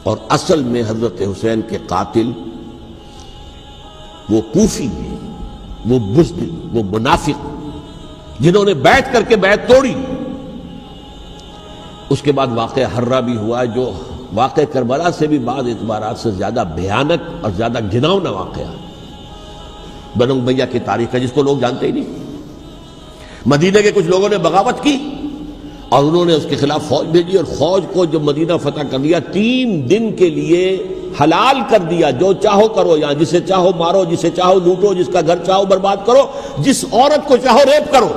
اور اصل میں حضرت حسین کے قاتل وہ کوفی ہیں، وہ بزدل، وہ منافق، جنہوں نے بیعت کر کے بیعت توڑی۔ اس کے بعد واقعہ حرہ بھی ہوا جو واقعہ کربلا سے بھی بعض اعتبارات سے زیادہ بھیانک اور زیادہ گھناؤنا واقعہ ہے۔ بنو امیہ کی تاریخ ہے جس کو لوگ جانتے ہی نہیں۔ مدینہ کے کچھ لوگوں نے بغاوت کی اور انہوں نے اس کے خلاف فوج بھیجی، اور فوج کو جب مدینہ فتح کر لیا 3 دن کے لیے حلال کر دیا، جو چاہو کرو، یہاں جسے چاہو مارو، جسے چاہو لوٹو، جس کا گھر چاہو برباد کرو، جس عورت کو چاہو ریپ کرو۔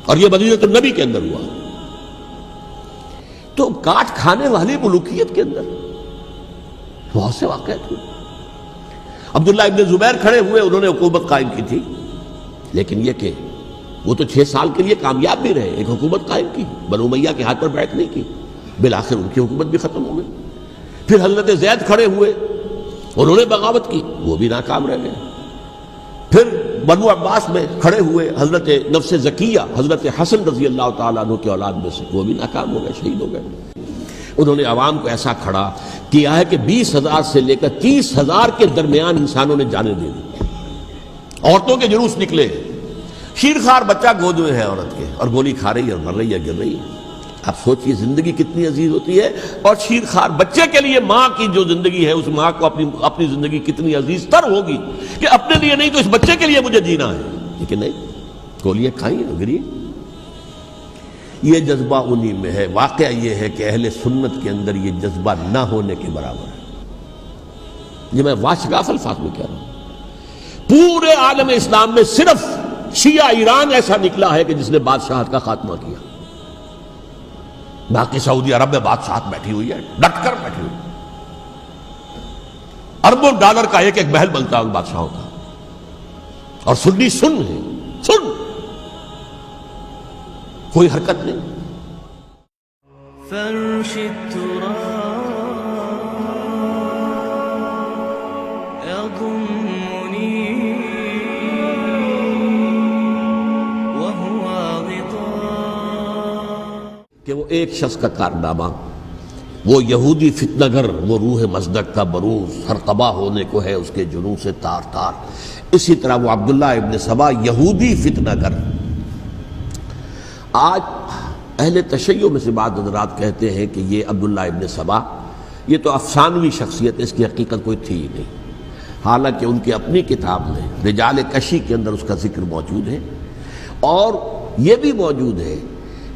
اور یہ مدینہ النبی کے اندر ہوا۔ تو کاٹ کھانے والی ملوکیت کے اندر بہت سے واقعات ہوئے۔ عبداللہ ابن زبیر کھڑے ہوئے، انہوں نے حکومت قائم کی تھی، لیکن یہ کہ وہ تو 6 سال کے لیے کامیاب بھی رہے، ایک حکومت قائم کی، بنو امیہ کے ہاتھ پر بیعت نہیں کی، بالآخر ان کی حکومت بھی ختم ہو گئی۔ پھر حضرت زید کھڑے ہوئے، انہوں نے بغاوت کی، وہ بھی ناکام رہ گئے۔ پھر بنو عباس میں کھڑے ہوئے حضرت نفس زکیہ، حضرت حسن رضی اللہ تعالیٰ عنہ کے اولاد میں سے، وہ بھی ناکام ہو گئے، شہید ہو گئے۔ انہوں نے عوام کو ایسا کھڑا کیا ہے کہ 20,000 سے لے کر 30,000 کے درمیان انسانوں نے جانیں دے دی۔ عورتوں کے جلوس نکلے، شیرخوار بچہ گود میں ہے عورت کے، اور گولی کھا رہی ہے اور مر رہی ہے، گر رہی ہے۔ اب سوچئے زندگی کتنی عزیز ہوتی ہے، اور شیرخوار بچے کے لیے ماں کی جو زندگی ہے، اس ماں کو اپنی زندگی کتنی عزیز تر ہوگی کہ اپنے لیے نہیں تو اس بچے کے لیے مجھے جینا ہے، لیکن نہیں، گولیاں کھائیں اور گری۔ یہ جذبہ انہی میں ہے۔ واقعہ یہ ہے کہ اہل سنت کے اندر یہ جذبہ نہ ہونے کے برابر ہے۔ یہ میں واشگاف الفاظ میں کہہ رہا ہوں۔ پورے عالم اسلام میں صرف شیعہ ایران ایسا نکلا ہے کہ جس نے بادشاہت کا خاتمہ کیا، باقی سعودی عرب میں بادشاہت بیٹھی ہوئی ہے، ڈٹ کر بیٹھی ہوئی ہے۔ اربوں ڈالر کا ایک ایک محل بنتا ہے ان بادشاہوں کا، اور سنی سن ہے، سن، کوئی حرکت نہیں۔ فرش التراب يضمني وهو غطاء کہ وہ ایک شخص کا کارنامہ، وہ یہودی فتنہ گر، وہ روح مصدق کا بروز، ہر قبا ہونے کو ہے اس کے جنوں سے تار تار۔ اسی طرح وہ عبداللہ ابن سبا یہودی فتنہ گر۔ آج اہل تشیع میں سے بعض حضرات کہتے ہیں کہ یہ عبداللہ ابن سبا یہ تو افسانوی شخصیت ہے، اس کی حقیقت کوئی تھی ہی نہیں، حالانکہ ان کی اپنی کتاب میں رجال کشی کے اندر اس کا ذکر موجود ہے۔ اور یہ بھی موجود ہے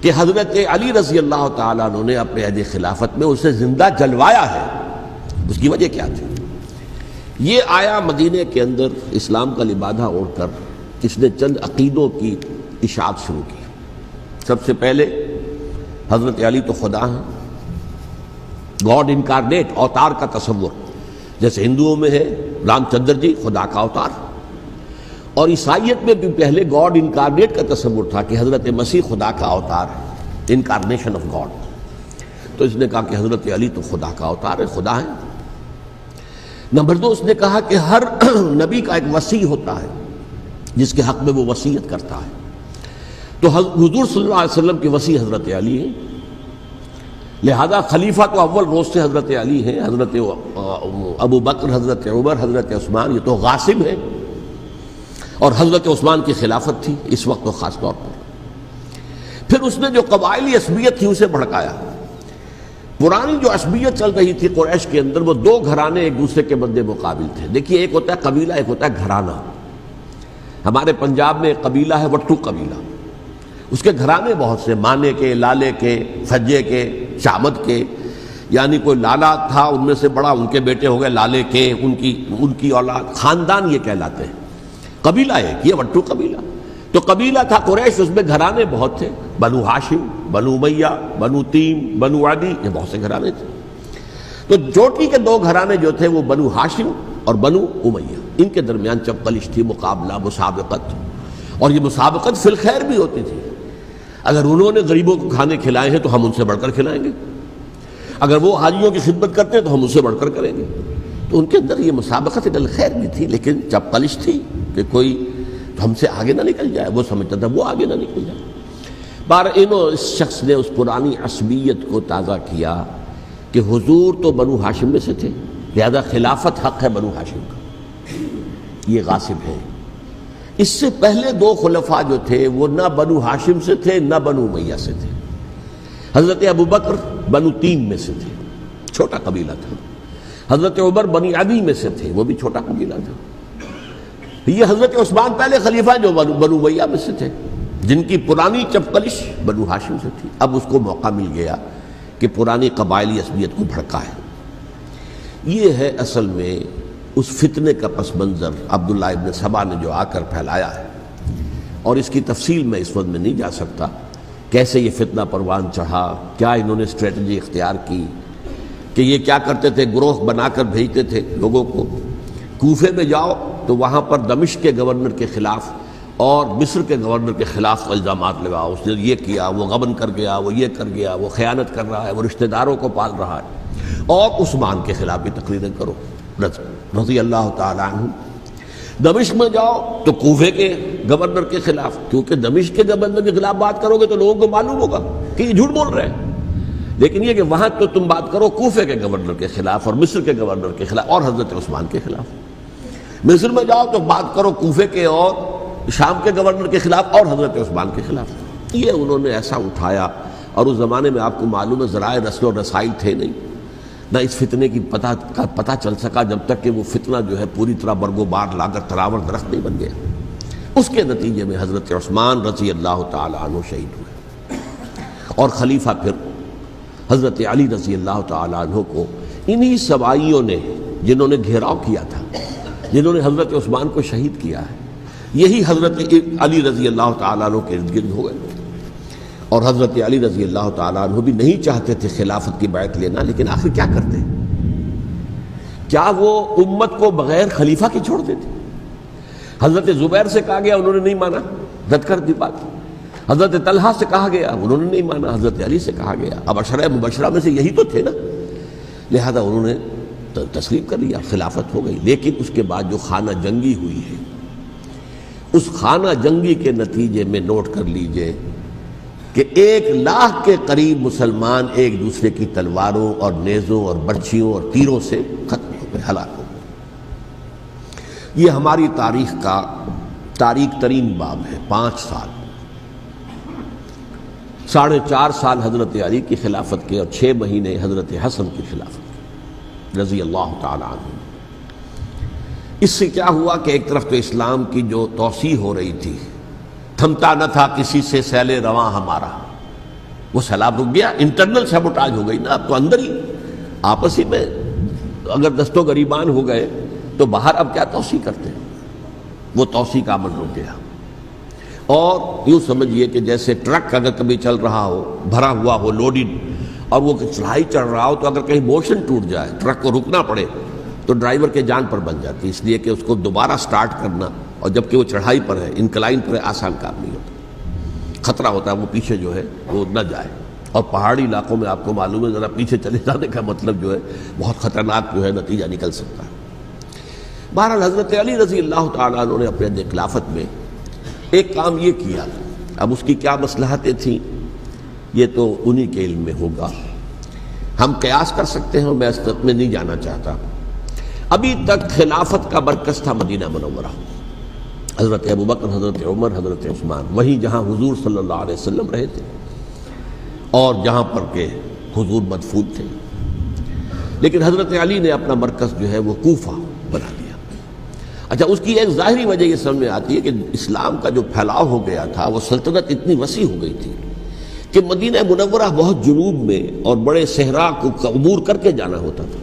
کہ حضرت علی رضی اللہ تعالیٰ عنہ نے اپنے عہد خلافت میں اسے زندہ جلوایا ہے۔ اس کی وجہ کیا تھی؟ یہ آیا مدینے کے اندر اسلام کا لبادہ اوڑھ کر، اس نے چند عقیدوں کی اشاعت شروع کی۔ سب سے پہلے حضرت علی تو خدا ہیں، گاڈ انکارنیٹ، اوتار کا تصور، جیسے ہندوؤں میں ہے رام چندر جی خدا کا اوتار، اور عیسائیت میں بھی پہلے گاڈ انکارنیٹ کا تصور تھا کہ حضرت مسیح خدا کا اوتار ہے، انکارنیشن آف گاڈ۔ تو اس نے کہا کہ حضرت علی تو خدا کا اوتار ہے، خدا ہے۔ نمبر 2، اس نے کہا کہ ہر نبی کا ایک وصی ہوتا ہے جس کے حق میں وہ وصیت کرتا ہے، تو حضور صلی اللہ علیہ وسلم کے وصی حضرت علی ہیں، لہذا خلیفہ تو اول روز سے حضرت علی ہیں، حضرت ابو بکر، حضرت عمر، حضرت عثمان یہ تو غاصب ہیں، اور حضرت عثمان کی خلافت تھی اس وقت تو خاص طور پر۔ پھر اس نے جو قبائلی عصبیت تھی اسے بھڑکایا۔ پرانی جو عصبیت چل رہی تھی قریش کے اندر، وہ 2 گھرانے ایک دوسرے کے مد مقابل تھے۔ دیکھیے، ایک ہوتا ہے قبیلہ، ایک ہوتا ہے گھرانہ۔ ہمارے پنجاب میں ایک قبیلہ ہے وٹو قبیلہ، اس کے گھرانے بہت سے، مانے کے، لالے کے، سجے کے، شامد کے، یعنی کوئی لالا تھا ان میں سے بڑا، ان کے بیٹے ہو گئے لالے کے، ان کی اولاد، خاندان یہ کہلاتے ہیں۔ قبیلہ ایک، یہ وٹو قبیلہ۔ تو قبیلہ تھا قریش، اس میں گھرانے بہت تھے، بنو ہاشم، بنو امیہ، بنو تیم، بنو عدی، یہ بہت سے گھرانے تھے۔ تو چوٹی کے 2 گھرانے جو تھے وہ بنو ہاشم اور بنو امیہ، ان کے درمیان چپقلش تھی، مقابلہ، مسابقت، اور یہ مسابقت فی الخیر بھی ہوتی تھی۔ اگر انہوں نے غریبوں کو کھانے کھلائے ہیں تو ہم ان سے بڑھ کر کھلائیں گے، اگر وہ حاجیوں کی خدمت کرتے ہیں تو ہم ان سے بڑھ کر کریں گے۔ تو ان کے اندر یہ مسابقت الخیر بھی تھی، لیکن چپقلش تھی کہ کوئی ہم سے آگے نہ نکل جائے، وہ سمجھتا تھا وہ آگے نہ نکل جائے۔ اس شخص نے اس پرانی عصبیت کو تازہ کیا کہ حضور تو بنو ہاشم میں سے تھے، لہذا خلافت حق ہے بنو ہاشم کا، یہ غاصب ہے۔ اس سے پہلے دو خلفاء جو تھے وہ نہ بنو ہاشم سے تھے نہ بنو امیہ سے تھے۔ حضرت ابو بکر بنو تیم میں سے تھے، چھوٹا قبیلہ تھا۔ حضرت عمر بنی عدی میں سے تھے، وہ بھی چھوٹا قبیلہ تھا۔ یہ حضرت عثمان پہلے خلیفہ جو بنو امیہ میں سے تھے، جن کی پرانی چپکلش بنو ہاشم سے تھی۔ اب اس کو موقع مل گیا کہ پرانی قبائلی عصبیت کو بھڑکائے۔ یہ ہے اصل میں اس فتنے کا پس منظر عبداللہ ابن سبا نے جو آ کر پھیلایا ہے، اور اس کی تفصیل میں اس وقت میں نہیں جا سکتا، کیسے یہ فتنہ پروان چڑھا، کیا انہوں نے اسٹریٹجی اختیار کی، کہ یہ کیا کرتے تھے، گروہ بنا کر بھیجتے تھے لوگوں کو، کوفے میں جاؤ تو وہاں پر دمشق کے گورنر کے خلاف اور مصر کے گورنر کے خلاف الزامات لگاؤ، اس نے یہ کیا، وہ غبن کر گیا، وہ یہ کر گیا، وہ خیانت کر رہا ہے، وہ رشتہ داروں کو پال رہا ہے، اور عثمان کے خلاف بھی تقریریں کرو رضی اللہ تعالیٰ عنہ۔ دمشق میں جاؤ تو کوفے کے گورنر کے خلاف، کیونکہ دمشق کے گورنر کے خلاف بات کرو گے تو لوگوں کو معلوم ہوگا کہ یہ جھوٹ بول رہے ہیں، لیکن یہ کہ وہاں تو تم بات کرو کوفے کے گورنر کے خلاف اور مصر کے گورنر کے خلاف اور حضرت عثمان کے خلاف۔ مصر میں جاؤ تو بات کرو کوفے کے اور شام کے گورنر کے خلاف اور حضرت عثمان کے خلاف۔ یہ انہوں نے ایسا اٹھایا، اور اس زمانے میں آپ کو معلوم ہے ذرائع رسل و رسائل تھے نہیں، نہ اس فتنے کی پتہ چل سکا جب تک کہ وہ فتنہ جو ہے پوری طرح برگ و بار لا کر تراور درخت نہیں بن گیا۔ اس کے نتیجے میں حضرت عثمان رضی اللہ تعالیٰ عنہ شہید ہوئے، اور خلیفہ پھر حضرت علی رضی اللہ تعالیٰ عنہ کو انہی سوائیوں نے، جنہوں نے گھیراؤ کیا تھا، جنہوں نے حضرت عثمان کو شہید کیا ہے، یہی حضرت علی رضی اللہ تعالیٰ عنہ کے ارد گرد ہو گئے۔ اور حضرت علی رضی اللہ تعالیٰ عنہ بھی نہیں چاہتے تھے خلافت کی بیعت لینا، لیکن آخر کیا کرتے؟ کیا وہ امت کو بغیر خلیفہ کے چھوڑ دیتے؟ حضرت زبیر سے کہا گیا، انہوں نے نہیں مانا، رد کر دی بات۔ حضرت طلحہ سے کہا گیا، انہوں نے نہیں مانا۔ حضرت علی سے کہا گیا، اب عشرہ مبشرہ میں سے یہی تو تھے نا، لہذا انہوں نے تسلیم کر لیا، خلافت ہو گئی۔ لیکن اس کے بعد جو خانہ جنگی ہوئی ہے، اس خانہ جنگی کے نتیجے میں نوٹ کر لیجئے کہ 1,00,000 کے قریب مسلمان ایک دوسرے کی تلواروں اور نیزوں اور برچھیوں اور تیروں سے ختم ہو گئے، ہلاک ہو گئے۔ یہ ہماری تاریخ کا تاریک ترین باب ہے۔ 5 سال، 4.5 سال حضرت علی کی خلافت کے، اور 6 مہینے حضرت حسن کی خلافت کے رضی اللہ تعالی عنہ۔ اس سے کیا ہوا کہ ایک طرف تو اسلام کی جو توسیع ہو رہی تھی، تھمتا نہ تھا کسی سے سیل رواں ہمارا، وہ سیلاب رک گیا، انٹرنل سیبوٹاج ہو گئی نا، اب تو اندر ہی آپس ہی میں اگر دست و گریبان ہو گئے تو باہر اب کیا توسیع کرتے ہیں، وہ توسیع کا عمل رک گیا۔ اور یوں سمجھیے کہ جیسے ٹرک اگر کبھی چل رہا ہو، بھرا ہوا ہو، لوڈڈ، اور وہ چڑھائی چڑھ رہا ہو، تو اگر کہیں موشن ٹوٹ جائے، ٹرک کو رکنا پڑے، تو ڈرائیور کے جان پر بن جاتی، اس لیے کہ اس کو دوبارہ سٹارٹ کرنا، اور جبکہ وہ چڑھائی پر ہے، انکلائن پر ہے، آسان کام نہیں ہوتا، خطرہ ہوتا ہے وہ پیچھے جو ہے وہ نہ جائے۔ اور پہاڑی علاقوں میں آپ کو معلوم ہے ذرا پیچھے چلے جانے کا مطلب جو ہے بہت خطرناک جو ہے نتیجہ نکل سکتا ہے۔ بہرحال حضرت علی رضی اللہ تعالیٰ عنہ نے اپنے خلافت میں ایک کام یہ کیا، اب اس کی کیا مصلحتیں تھیں یہ تو انہی کے علم میں ہوگا، ہم قیاس کر سکتے ہیں، میں اس طرف میں نہیں جانا چاہتا۔ ابھی تک خلافت کا مرکز تھا مدینہ منورہ، حضرت ابوبکر، حضرت عمر، حضرت عثمان، وہیں جہاں حضور صلی اللہ علیہ وسلم رہے تھے اور جہاں پر کہ حضور مدفون تھے۔ لیکن حضرت علی نے اپنا مرکز جو ہے وہ کوفہ بنا دیا۔ اچھا، اس کی ایک ظاہری وجہ یہ سمجھ میں آتی ہے کہ اسلام کا جو پھیلاؤ ہو گیا تھا، وہ سلطنت اتنی وسیع ہو گئی تھی کہ مدینہ منورہ بہت جنوب میں اور بڑے صحرا کو عبور کر کے جانا ہوتا تھا۔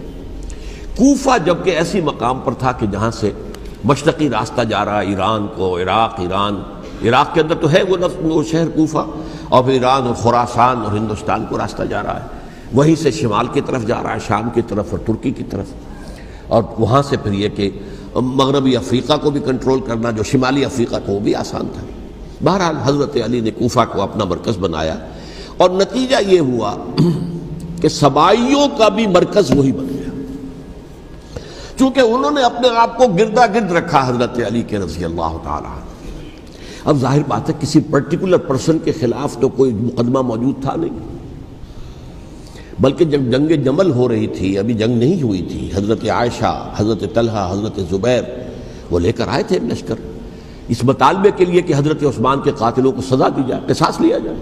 کوفہ جبکہ ایسی مقام پر تھا کہ جہاں سے مشرقی راستہ جا رہا ہے ایران کو، عراق کے اندر تو ہے وہ شہر کوفہ، اور پھر ایران اور خراسان اور ہندوستان کو راستہ جا رہا ہے، وہیں سے شمال کی طرف جا رہا ہے، شام کی طرف اور ترکی کی طرف، اور وہاں سے پھر یہ کہ مغربی افریقہ کو بھی کنٹرول کرنا، جو شمالی افریقہ کو وہ بھی آسان تھا۔ بہرحال حضرت علی نے کوفہ کو اپنا مرکز بنایا، اور نتیجہ یہ ہوا کہ سبائیوں کا بھی مرکز وہی بن گیا، چونکہ انہوں نے اپنے آپ کو گردا گرد رکھا حضرت علی کے رضی اللہ تعالیٰ عنہ۔ اب ظاہر بات ہے کسی پرٹیکولر پرسن کے خلاف تو کوئی مقدمہ موجود تھا نہیں، بلکہ جب جنگ جمل ہو رہی تھی، ابھی جنگ نہیں ہوئی تھی، حضرت عائشہ، حضرت طلحہ، حضرت زبیر وہ لے کر آئے تھے لشکر اس مطالبے کے لیے کہ حضرت عثمان کے قاتلوں کو سزا دی جائے، قصاص لیا جائے۔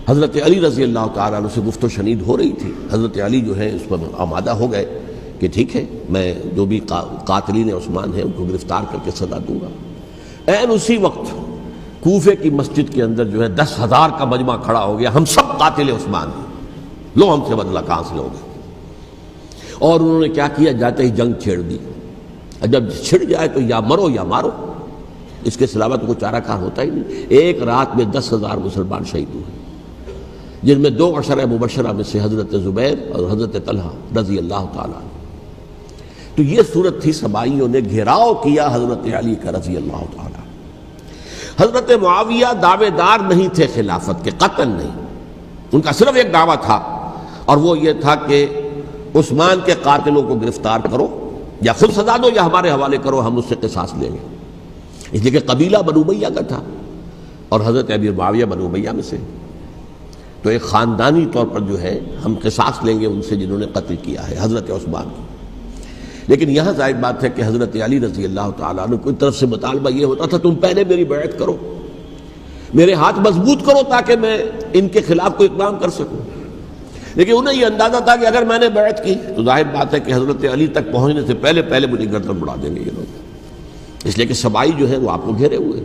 حضرت علی رضی اللہ تعالیٰ عنہ سے گفت و شنید ہو رہی تھی، حضرت علی جو ہے اس پر آمادہ ہو گئے کہ ٹھیک ہے، میں جو بھی قاتلین عثمان ہیں ان کو گرفتار کر کے سزا دوں گا۔ عین اسی وقت کوفے کی مسجد کے اندر جو ہے 10,000 کا مجمع کھڑا ہو گیا، ہم سب قاتل عثمان ہیں، لو ہم سے بدلہ کہاں سے لوگے؟ اور انہوں نے کیا کیا، جاتے ہی جنگ چھیڑ دی۔ جب چھڑ جائے تو یا مرو یا مارو، اس کے سلاوہ تو کوئی چارہ کار ہوتا ہی نہیں۔ ایک رات میں 10,000 مسلمان شہید ہوئے، جن میں 2 عشرہ مبشرہ میں سے حضرت زبیر اور حضرت طلحہ رضی اللہ تعالیٰ عنہ۔ تو یہ صورت تھی، سبائیوں نے گھیراؤ کیا حضرت علی کا رضی اللہ تعالیٰ۔ حضرت معاویہ دعوے دار نہیں تھے خلافت کے، قطعاً نہیں، ان کا صرف ایک دعویٰ تھا، اور وہ یہ تھا کہ عثمان کے قاتلوں کو گرفتار کرو، یا خود سزا دو یا ہمارے حوالے کرو، ہم اس سے قصاص لیں گے۔ اس لیے کہ قبیلہ بنو امیہ کا تھا اور حضرت امیر معاویہ بنو امیہ میں سے، تو ایک خاندانی طور پر جو ہے ہم قصاص لیں گے ان سے جنہوں نے قتل کیا ہے حضرت عثمان کو۔ لیکن یہاں ظاہر بات ہے کہ حضرت علی رضی اللہ تعالیٰ عنہ کی طرف سے مطالبہ یہ ہوتا تھا، تم پہلے میری بیعت کرو، میرے ہاتھ مضبوط کرو تاکہ میں ان کے خلاف کوئی اقدام کر سکوں۔ لیکن انہیں یہ اندازہ تھا کہ اگر میں نے بیعت کی تو ظاہر بات ہے کہ حضرت علی تک پہنچنے سے پہلے مجھے گردن اڑا دیں گے یہ لوگ، اس لیے کہ سبائی جو ہے وہ آپ کو گھیرے ہوئے۔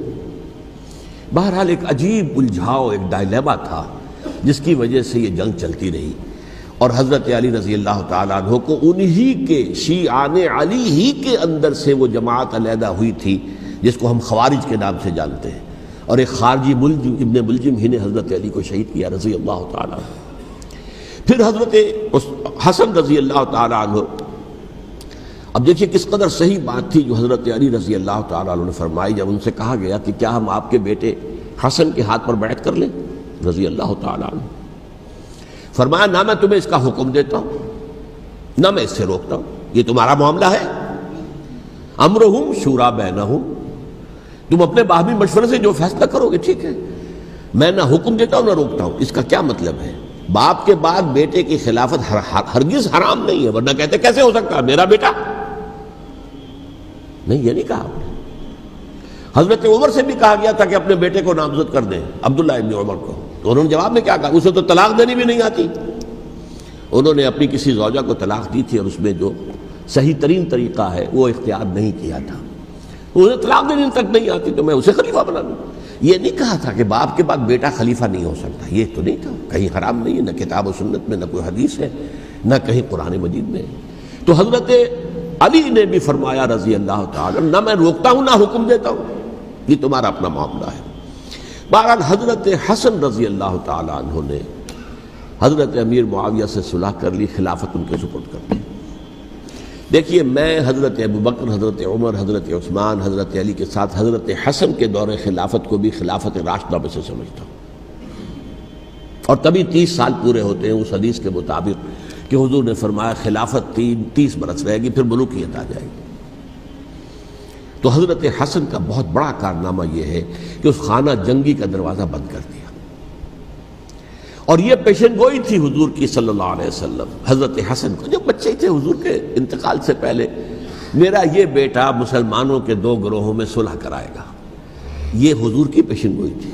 بہرحال ایک عجیب الجھاؤ، ایک ڈائلیما تھا جس کی وجہ سے یہ جنگ چلتی رہی، اور حضرت علی رضی اللہ تعالیٰ عنہ کو انہی کے شیعان علی ہی کے اندر سے وہ جماعت علیحدہ ہوئی تھی جس کو ہم خوارج کے نام سے جانتے ہیں، اور ایک خارجی ابن ملجم ہی نے حضرت علی کو شہید کیا رضی اللہ تعالیٰ عنہ۔ پھر حضرت حسن رضی اللہ تعالیٰ عنہ، اب دیکھیے کس قدر صحیح بات تھی جو حضرت علی رضی اللہ تعالیٰ عنہ نے فرمائی جب ان سے کہا گیا کہ کیا ہم آپ کے بیٹے حسن کے ہاتھ پر بیعت کر لیں رضی اللہ تعالیٰ عنہ؟ فرمایا نہ میں تمہیں اس کا حکم دیتا ہوں نہ میں اس سے روکتا ہوں، یہ تمہارا معاملہ ہے، امرہم شورا بینہم، تم اپنے باہمی مشورے سے جو فیصلہ کرو گے ٹھیک ہے، میں نہ حکم دیتا ہوں نہ روکتا ہوں۔ اس کا کیا مطلب ہے؟ باپ کے بعد بیٹے کی خلافت ہرگز حرام نہیں ہے، ورنہ کہتے کیسے ہو سکتا ہے میرا بیٹا؟ نہیں، یہ نہیں کہا آپ نے۔ حضرت عمر سے بھی کہا گیا تھا کہ اپنے بیٹے کو نامزد کر دیں، عبداللہ ابن عمر کو، تو انہوں نے جواب میں کیا کہا؟ اسے تو طلاق دینی بھی نہیں آتی۔ انہوں نے اپنی کسی زوجہ کو طلاق دی تھی اور اس میں جو صحیح ترین طریقہ ہے وہ اختیار نہیں کیا تھا، انہیں طلاق دینی تک نہیں آتی تو میں اسے خلیفہ بنا دوں۔ یہ نہیں کہا تھا کہ باپ کے بعد بیٹا خلیفہ نہیں ہو سکتا، یہ تو نہیں تھا، کہیں حرام نہیں ہے، نہ کتاب و سنت میں، نہ کوئی حدیث ہے، نہ کہیں قرآن مجید میں۔ تو حضرت علی نے بھی فرمایا رضی اللہ تعالیٰ، نہ میں روکتا ہوں نہ حکم دیتا ہوں، یہ تمہارا اپنا معاملہ ہے۔ بہرحال حضرت حسن رضی اللہ تعالیٰ عنہ نے حضرت امیر معاویہ سے صلح کر لی، خلافت ان کے سپرد کر دی۔ دیکھیے میں حضرت ابوبکر، حضرت عمر، حضرت عثمان، حضرت علی کے ساتھ حضرت حسن کے دور خلافت کو بھی خلافت راشدہ میں سے سمجھتا ہوں، اور تبھی 30 سال پورے ہوتے ہیں اس حدیث کے مطابق کہ حضور نے فرمایا خلافت 30 برس رہے گی پھر ملوکیت آ جائے گی۔ تو حضرت حسن کا بہت بڑا کارنامہ یہ ہے کہ اس خانہ جنگی کا دروازہ بند کر دیا، اور یہ پیشن گوئی تھی حضور کی صلی اللہ علیہ وسلم حضرت حسن کو، جب بچے تھے حضور کے انتقال سے پہلے، میرا یہ بیٹا مسلمانوں کے 2 گروہوں میں صلح کرائے گا، یہ حضور کی پیشن گوئی تھی،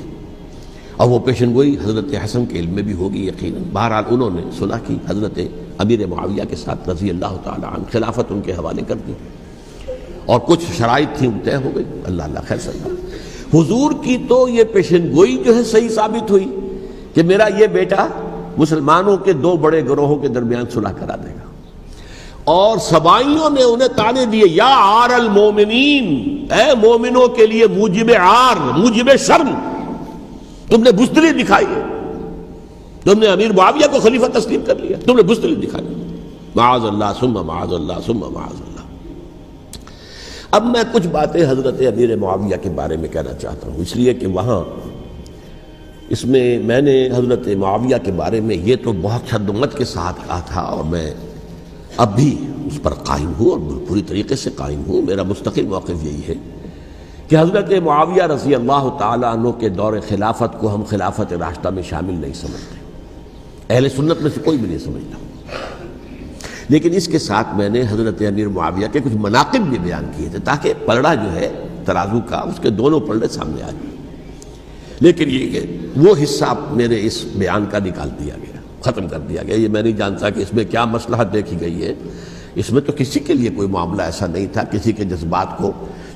اور وہ پیشن گوئی حضرت حسن کے علم میں بھی ہوگی یقیناً۔ بہرحال انہوں نے صلح کی حضرت امیر معاویہ کے ساتھ رضی اللہ تعالیٰ عنہ، خلافت ان کے حوالے کر دی، اور کچھ شرائط تھیں طے ہو گئی، اللہ خیر صلی اللہ۔ حضور کی تو یہ پیشن گوئی جو ہے صحیح ثابت ہوئی کہ میرا یہ بیٹا مسلمانوں کے 2 بڑے گروہوں کے درمیان صلح کرا دے گا، اور سبائیوں نے انہیں تانے دیے، یا عار المومنین، اے مومنوں کے لیے موجب عار، موجب شرم، تم نے بزدلی دکھائی ہے، تم نے امیر معاویہ کو خلیفہ تسلیم کر لیا، تم نے بزدلی دکھائی، معاذ اللہ ثم معاذ اللہ ثم معاذ اللہ۔ اب میں کچھ باتیں حضرت امیر معاویہ کے بارے میں کہنا چاہتا ہوں، اس لیے کہ وہاں اس میں نے حضرت معاویہ کے بارے میں یہ تو بہت شدت کے ساتھ کہا تھا، اور میں اب بھی اس پر قائم ہوں اور پوری طریقے سے قائم ہوں۔ میرا مستقل موقف یہی ہے کہ حضرت معاویہ رضی اللہ تعالیٰ عنہ کے دور خلافت کو ہم خلافت راشدہ میں شامل نہیں سمجھتے، اہل سنت میں سے کوئی بھی نہیں سمجھتا. لیکن اس کے ساتھ میں نے حضرت امیر معاویہ کے کچھ مناقب بھی بیان کیے تھے تاکہ پلڑا جو ہے ترازو کا اس کے دونوں پلڑے سامنے آ جائیں. لیکن یہ کہ وہ حصہ میرے اس بیان کا نکال دیا گیا، ختم کر دیا گیا. یہ میں نہیں جانتا کہ اس میں کیا مصلحت دیکھی گئی ہے. اس میں تو کسی کے لیے کوئی معاملہ ایسا نہیں تھا کسی کے جذبات کو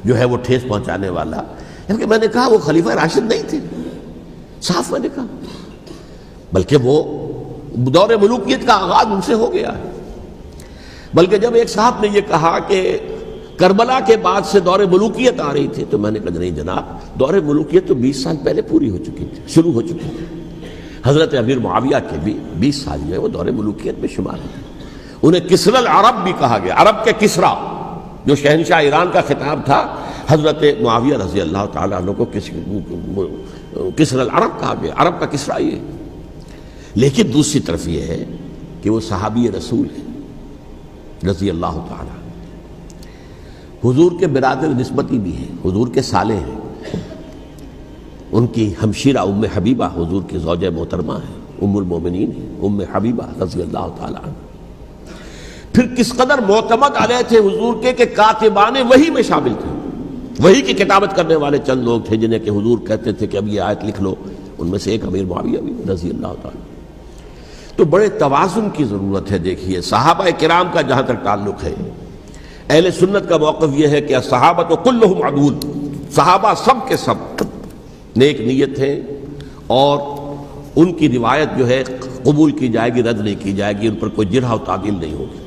جو ہے وہ ٹھیس پہنچانے والا. کیونکہ میں نے کہا وہ خلیفہ راشد نہیں تھے، صاف میں نے کہا، بلکہ وہ دور ملوکیت کا آغاز ان سے ہو گیا ہے. بلکہ جب ایک صاحب نے یہ کہا کہ کربلا کے بعد سے دور ملوکیت آ رہی تھی تو میں نے کہا نہیں جناب، دور ملوکیت تو 20 سال پہلے پوری ہو چکی تھی، شروع ہو چکی تھی. حضرت امیر معاویہ کے بھی 20 سال جو ہے وہ دور ملوکیت میں شمار ہیں. انہیں کسرى العرب بھی کہا گیا، عرب کے کسریٰ، جو شہنشاہ ایران کا خطاب تھا حضرت معاویہ رضی اللہ تعالیٰ عنہ کو کسرى العرب کہا گیا، عرب کا کسریٰ یہ. لیکن دوسری طرف یہ ہے کہ وہ صحابی رسول ہیں رضی اللہ تعالیٰ، حضور کے برادر نسبتی بھی ہیں، حضور کے سالے ہیں. ان کی ہمشیرہ ام حبیبہ حضور کی زوجہ محترمہ ہیں، ام المومنین ہیں ام حبیبہ رضی اللہ تعالیٰ عنہ. پھر کس قدر معتمد علیہ تھے حضور کے کہ کاتبان وحی میں شامل تھے. وحی کی کتابت کرنے والے چند لوگ تھے جنہیں کہ حضور کہتے تھے کہ اب یہ آیت لکھ لو. ان میں سے ایک امیر معاویہ بھی رضی اللہ تعالیٰ. تو بڑے توازن کی ضرورت ہے. دیکھیے صحابہ کرام کا جہاں تک تعلق ہے، اہل سنت کا موقف یہ ہے کہ صحابہ کلہم عدول، صحابہ سب کے سب نیک نیت ہیں اور ان کی روایت جو ہے قبول کی جائے گی، رد نہیں کی جائے گی، ان پر کوئی جرح و تعدیل نہیں ہوگی.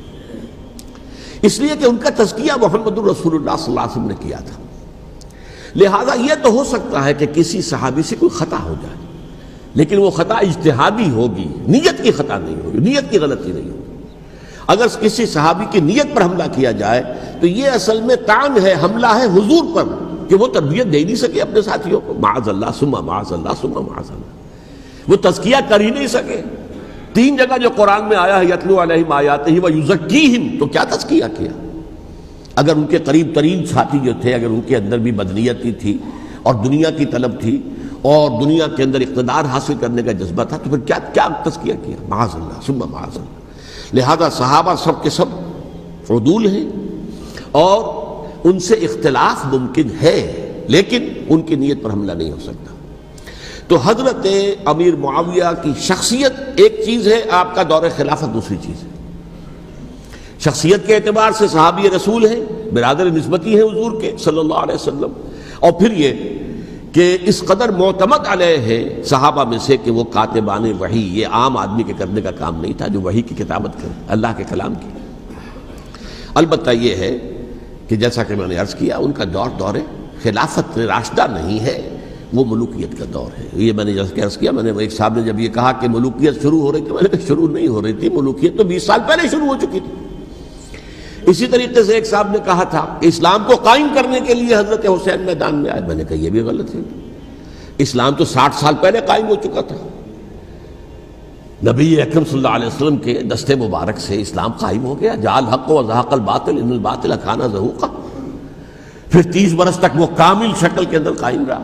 اس لیے کہ ان کا تزکیہ محمد الرسول اللہ صلی اللہ علیہ وسلم نے کیا تھا. لہذا یہ تو ہو سکتا ہے کہ کسی صحابی سے کوئی خطا ہو جائے، لیکن وہ خطا اجتہادی ہوگی، نیت کی خطا نہیں ہوگی، نیت کی غلطی نہیں ہوگی. اگر کسی صحابی کی نیت پر حملہ کیا جائے تو یہ اصل میں طعن ہے، حملہ ہے حضور پر کہ وہ تربیت دے ہی نہیں سکے اپنے ساتھیوں کو. معاذ اللہ ثم معاذ اللہ ثم معاذ اللہ، وہ تزکیہ کر ہی نہیں سکے. 3 جگہ جو قرآن میں آیا ہے یتلو علیہم آیاتہ ویزکیہم، تو کیا تزکیہ کیا؟ اگر ان کے قریب ترین ساتھی جو تھے اگر ان کے اندر بھی بدنیتی تھی اور دنیا کی طلب تھی اور دنیا کے اندر اقتدار حاصل کرنے کا جذبہ تھا تو پھر کیا تزکیہ کیا؟ معاذ اللہ ثم معاذ اللہ. لہذا صحابہ سب کے سب عدول ہیں اور ان سے اختلاف ممکن ہے لیکن ان کی نیت پر حملہ نہیں ہو سکتا. تو حضرت امیر معاویہ کی شخصیت ایک چیز ہے، آپ کا دور خلافت دوسری چیز ہے. شخصیت کے اعتبار سے صحابی رسول ہیں، برادر نسبتی ہیں حضور کے صلی اللہ علیہ وسلم. اور پھر یہ کہ اس قدر معتمد علیہ ہے صحابہ میں سے کہ وہ کاتبان وحی، یہ عام آدمی کے کرنے کا کام نہیں تھا جو وحی کی کتابت کرے، اللہ کے کلام کی. البتہ یہ ہے کہ جیسا کہ میں نے عرض کیا ان کا دور خلافت راشدہ نہیں ہے، وہ ملوکیت کا دور ہے. یہ میں نے جیسا کہ عرض کیا، میں نے ایک صاحب نے جب یہ کہا کہ ملوکیت شروع ہو رہی تھی، میں نے کہا شروع نہیں ہو رہی تھی، ملوکیت تو 20 سال پہلے شروع ہو چکی تھی. اسی طریقے سے ایک صاحب نے کہا تھا کہ اسلام کو قائم کرنے کے لیے حضرت حسین میدان میں آئے. میں نے کہا یہ بھی غلط ہے، اسلام تو 60 سال پہلے قائم ہو چکا تھا. نبی اکرم صلی اللہ علیہ وسلم کے دستے مبارک سے اسلام قائم ہو گیا. جاء الحق وزهق الباطل ان الباطل کان زهوقا. پھر 30 برس تک وہ کامل شکل کے اندر قائم رہا.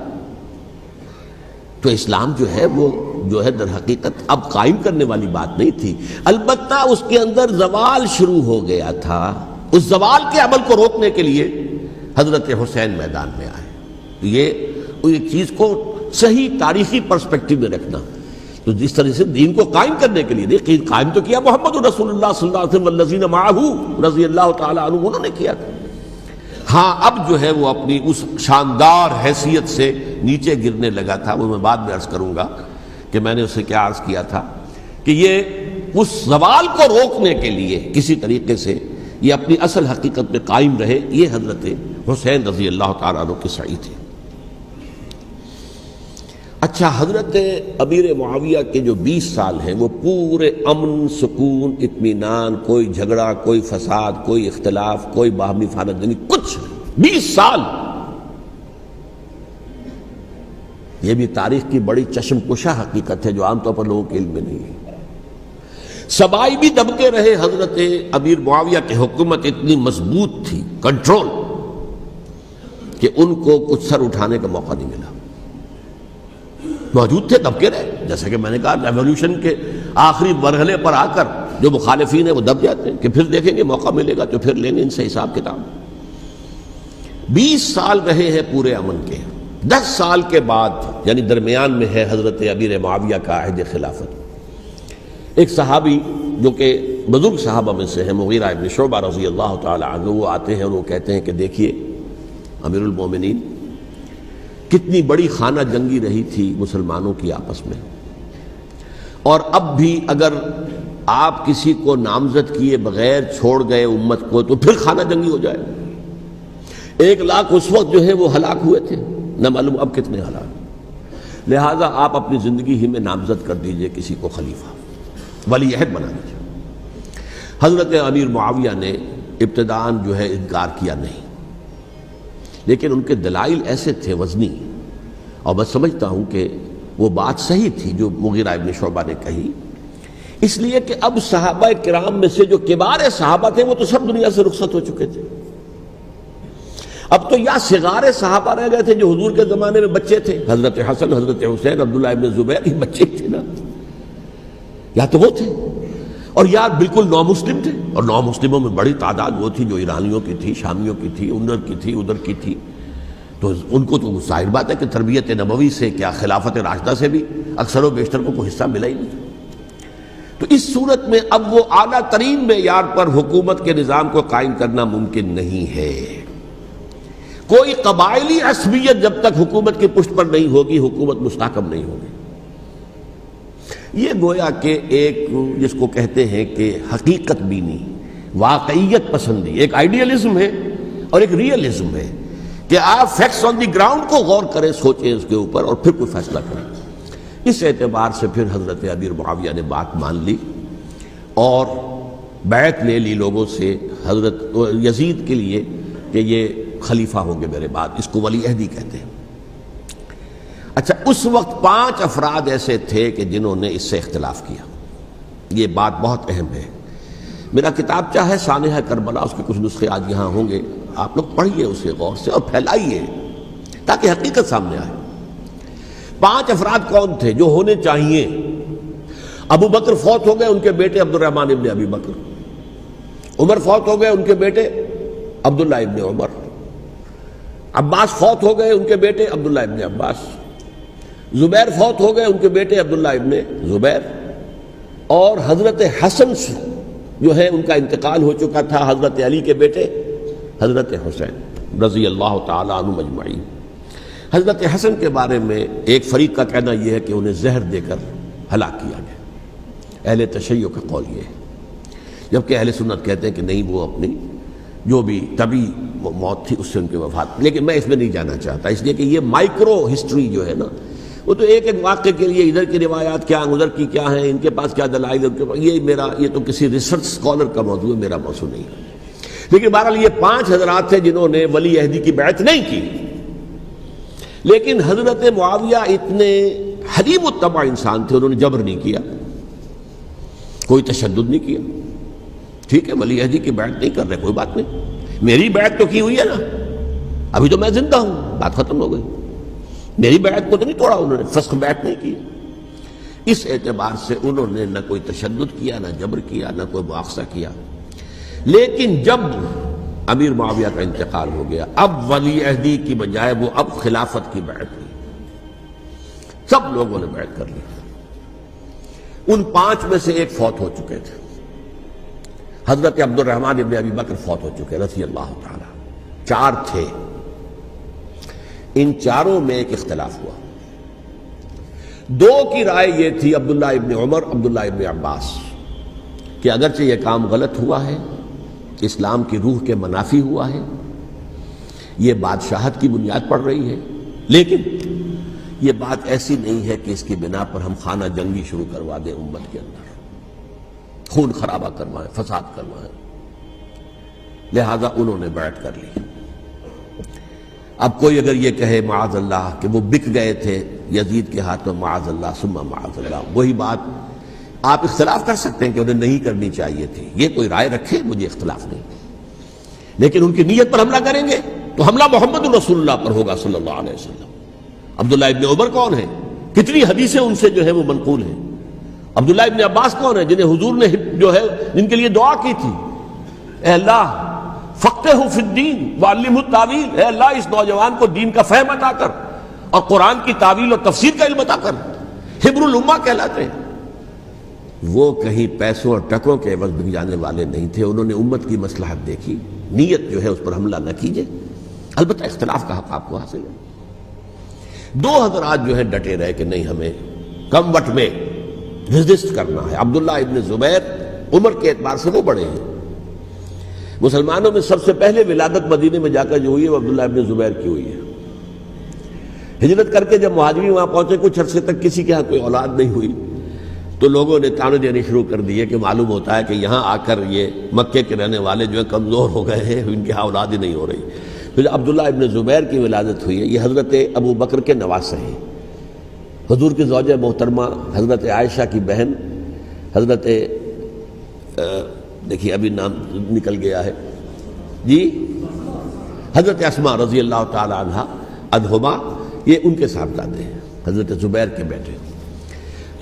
تو اسلام جو ہے وہ جو ہے در حقیقت اب قائم کرنے والی بات نہیں تھی. البتہ اس کے اندر زوال شروع ہو گیا تھا. اس زوال کے عمل کو روکنے کے لیے حضرت حسین میدان میں آئے. یہ ایک چیز کو صحیح تاریخی پرسپیکٹو میں رکھنا. تو جس طرح سے دین کو قائم کرنے کے لیے دیکھیں قائم تو کیا محمد رسول اللہ صلی اللہ علیہ وسلم والذین معہ رضی اللہ تعالی عنہ، انہوں نے کیا تھا. ہاں اب جو ہے وہ اپنی اس شاندار حیثیت سے نیچے گرنے لگا تھا. وہ میں بعد میں عرض کروں گا کہ میں نے اسے کیا عرض کیا تھا کہ یہ اس زوال کو روکنے کے لیے کسی طریقے سے یہ اپنی اصل حقیقت میں قائم رہے. یہ حضرت حسین رضی اللہ تعالیٰ عنہ کی سعی تھی. اچھا، حضرت امیر معاویہ کے جو 20 سال ہیں وہ پورے امن، سکون، اطمینان، کوئی جھگڑا، کوئی فساد، کوئی اختلاف، کوئی باہمی فانت دنی، کچھ 20 سال. یہ بھی تاریخ کی بڑی چشم کشا حقیقت ہے جو عام طور پر لوگوں کے علم میں نہیں ہے. سبائی بھی دبکے رہے. حضرت امیر معاویہ کی حکومت اتنی مضبوط تھی، کنٹرول، کہ ان کو کچھ سر اٹھانے کا موقع نہیں ملا. موجود تھے، دبکے رہے. جیسا کہ میں نے کہا ریولوشن کے آخری مرحلے پر آ کر جو مخالفین ہیں وہ دب جاتے ہیں کہ پھر دیکھیں گے موقع ملے گا تو پھر لیں گے ان سے حساب کتاب. 20 سال رہے ہیں پورے امن کے. 10 سال کے بعد یعنی درمیان میں ہے حضرت امیر معاویہ کا عہد خلافت. ایک صحابی جو کہ بزرگ صحابہ میں سے ہیں، مغیرہ ابن شعبہ رضی اللہ تعالی عنہ، وہ آتے ہیں اور وہ کہتے ہیں کہ دیکھیے امیر المومنین، کتنی بڑی خانہ جنگی رہی تھی مسلمانوں کی آپس میں، اور اب بھی اگر آپ کسی کو نامزد کیے بغیر چھوڑ گئے امت کو تو پھر خانہ جنگی ہو جائے. 1 لاکھ اس وقت جو ہے وہ ہلاک ہوئے تھے، نہ معلوم اب کتنے ہلاک. لہٰذا آپ اپنی زندگی ہی میں نامزد کر دیجئے کسی کو خلیفہ، ولی عہد بنا دیجئے. حضرت امیر معاویہ نے ابتداءً جو ہے انکار کیا نہیں، لیکن ان کے دلائل ایسے تھے وزنی، اور میں سمجھتا ہوں کہ وہ بات صحیح تھی جو مغیرہ ابن شعبہ نے کہی، اس لیے کہ اب صحابہ کرام میں سے جو کبار صحابہ تھے وہ تو سب دنیا سے رخصت ہو چکے تھے. اب تو یا صغار صحابہ رہ گئے تھے جو حضور کے زمانے میں بچے تھے، حضرت حسن، حضرت حسین، عبداللہ ابن زبیر، یہ بچے تھے نا، یا تو وہ تھے، اور یا بالکل نو مسلم تھے. اور نو مسلموں میں بڑی تعداد وہ تھی جو ایرانیوں کی تھی، شامیوں کی تھی، ادھر کی تھی، ادھر کی تھی. تو ان کو تو ظاہر بات ہے کہ تربیت نبوی سے کیا خلافت راشدہ سے بھی اکثر و بیشتر کو کوئی حصہ ملا ہی نہیں. تو اس صورت میں اب وہ اعلیٰ ترین معیار پر حکومت کے نظام کو قائم کرنا ممکن نہیں ہے. کوئی قبائلی عصبیت جب تک حکومت کی پشت پر نہیں ہوگی حکومت مستحکم نہیں ہوگی. یہ گویا کہ ایک جس کو کہتے ہیں کہ حقیقت بینی، واقعیت پسندی، ایک آئیڈیلزم ہے اور ایک ریئلزم ہے کہ آپ فیکٹس آن دی گراؤنڈ کو غور کریں، سوچیں اس کے اوپر اور پھر کوئی فیصلہ کریں. اس اعتبار سے پھر حضرت امیر معاویہ نے بات مان لی اور بیعت لے لی لوگوں سے حضرت یزید کے لیے کہ یہ خلیفہ ہوں گے میرے بعد. اس کو ولی عہدی کہتے ہیں. اچھا، اس وقت 5 افراد ایسے تھے کہ جنہوں نے اس سے اختلاف کیا. یہ بات بہت اہم ہے. میرا کتابچہ ہے سانحہ کربلا، اس کے کچھ نسخے آج یہاں ہوں گے، آپ لوگ پڑھیے اسے غور سے اور پھیلائیے تاکہ حقیقت سامنے آئے. 5 افراد کون تھے جو ہونے چاہیے؟ ابو بکر فوت ہو گئے، ان کے بیٹے عبد الرحمن ابن ابی بکر. عمر فوت ہو گئے، ان کے بیٹے عبداللہ ابن عمر. عباس فوت ہو گئے، ان کے بیٹے عبداللہ ابن عباس. زبیر فوت ہو گئے، ان کے بیٹے عبداللہ ابن زبیر. اور حضرت حسن جو ہے ان کا انتقال ہو چکا تھا، حضرت علی کے بیٹے حضرت حسین رضی اللہ تعالی عنہ مجمعین. حضرت حسن کے بارے میں ایک فریق کا کہنا یہ ہے کہ انہیں زہر دے کر ہلاک کیا گیا. اہل تشیع کا قول یہ ہے، جبکہ اہل سنت کہتے ہیں کہ نہیں، وہ اپنی جو بھی طبی موت تھی اس سے ان کی وفات. لیکن میں اس میں نہیں جانا چاہتا، اس لیے کہ یہ مائکرو ہسٹری جو ہے نا، وہ تو ایک ایک واقعے کے لیے ادھر کی روایات کیا، ادھر کی کیا ہیں، ان کے پاس کیا دلائل، یہ تو کسی ریسرچ اسکالر کا موضوع ہے، میرا موضوع نہیں ہے. لیکن بہرحال یہ 5 حضرات تھے جنہوں نے ولی عہدی کی بیعت نہیں کی. لیکن حضرت معاویہ اتنے حلیم الطبع انسان تھے، انہوں نے جبر نہیں کیا، کوئی تشدد نہیں کیا. ٹھیک ہے، ولی عہدی کی بیعت نہیں کر رہے، کوئی بات نہیں، میری بیعت تو کی ہوئی ہے نا، ابھی تو میں زندہ ہوں، بات ختم ہو گئی. میری بیعت کو تو نہیں توڑا انہوں نے، فسخ بیعت نہیں کی. اس اعتبار سے انہوں نے نہ کوئی تشدد کیا، نہ جبر کیا، نہ کوئی مواخذہ کیا. لیکن جب امیر معاویہ کا انتقال ہو گیا، اب ولی عہدی کی بجائے وہ اب خلافت کی بیعت ہوئی. سب لوگوں نے بیعت کر لی. ان 5 میں سے ایک فوت ہو چکے تھے. حضرت عبد الرحمن ابن ابی بکر فوت ہو چکے رضی اللہ تعالی. 4 تھے، ان 4 میں ایک اختلاف ہوا. 2 کی رائے یہ تھی، عبداللہ ابن عمر، عبداللہ ابن عباس، کہ اگرچہ یہ کام غلط ہوا ہے، اسلام کی روح کے منافی ہوا ہے، یہ بادشاہت کی بنیاد پڑ رہی ہے، لیکن یہ بات ایسی نہیں ہے کہ اس کی بنا پر ہم خانہ جنگی شروع کروا دیں، امت کے اندر خون خرابہ کروائیں، فساد کروائیں. لہذا انہوں نے بیعت کر لی. اب کوئی اگر یہ کہے معاذ اللہ کہ وہ بک گئے تھے یزید کے ہاتھ میں، معاذ اللہ ثم معاذ اللہ، وہی بات آپ اختلاف کر سکتے ہیں کہ انہیں نہیں کرنی چاہیے تھی، یہ کوئی رائے رکھے، مجھے اختلاف نہیں. لیکن ان کی نیت پر حملہ کریں گے تو حملہ محمد رسول اللہ پر ہوگا صلی اللہ علیہ وسلم. عبداللہ ابن عمر کون ہے؟ کتنی حدیثیں ان سے جو ہے وہ منقول ہیں. عبداللہ ابن عباس کون ہے؟ جنہیں حضور نے جو ہے جن کے لیے دعا کی تھی، اے اللہ فقہہ فی الدین وعلمہ التاویل، اے اللہ اس نوجوان کو دین کا فہم عطا کر اور قرآن کی تعویل اور تفسیر کا علم عطا کر، حبر الامہ کہلاتے ہیں۔ وہ کہیں پیسوں اور ٹکوں کے عوض بک جانے والے نہیں تھے، انہوں نے امت کی مصلحت دیکھی، نیت جو ہے اس پر حملہ نہ کیجیے، البتہ اختلاف کا حق آپ کو حاصل ہے۔ دو حضرات جو ہے ڈٹے رہے کہ نہیں ہمیں کم وٹ میں ریزسٹ کرنا ہے۔ عبداللہ ابن زبیر عمر کے اعتبار سے وہ بڑے ہیں، مسلمانوں میں سب سے پہلے ولادت مدینے میں جا کر جو ہوئی ہے وہ عبداللہ ابن زبیر کی ہوئی ہے۔ ہجرت کر کے جب مہاجرین وہاں پہنچے کچھ عرصے تک کسی کے ہاں کوئی اولاد نہیں ہوئی تو لوگوں نے تانے دینے شروع کر دیے کہ معلوم ہوتا ہے کہ یہاں آ کر یہ مکے کے رہنے والے جو ہے کمزور ہو گئے ہیں، ان کی ہاں اولاد ہی نہیں ہو رہی۔ پھر عبداللہ ابن زبیر کی ولادت ہوئی ہے، یہ حضرت ابو بکر کے نواسے ہیں، حضور کی زوجہ محترمہ حضرت عائشہ کی بہن حضرت دیکھیے ابھی نام نکل گیا ہے جی، حضرت اسماء رضی اللہ تعالی عنہا عنہما، یہ ان کے صاحبزادے ہیں، حضرت زبیر کے بیٹے۔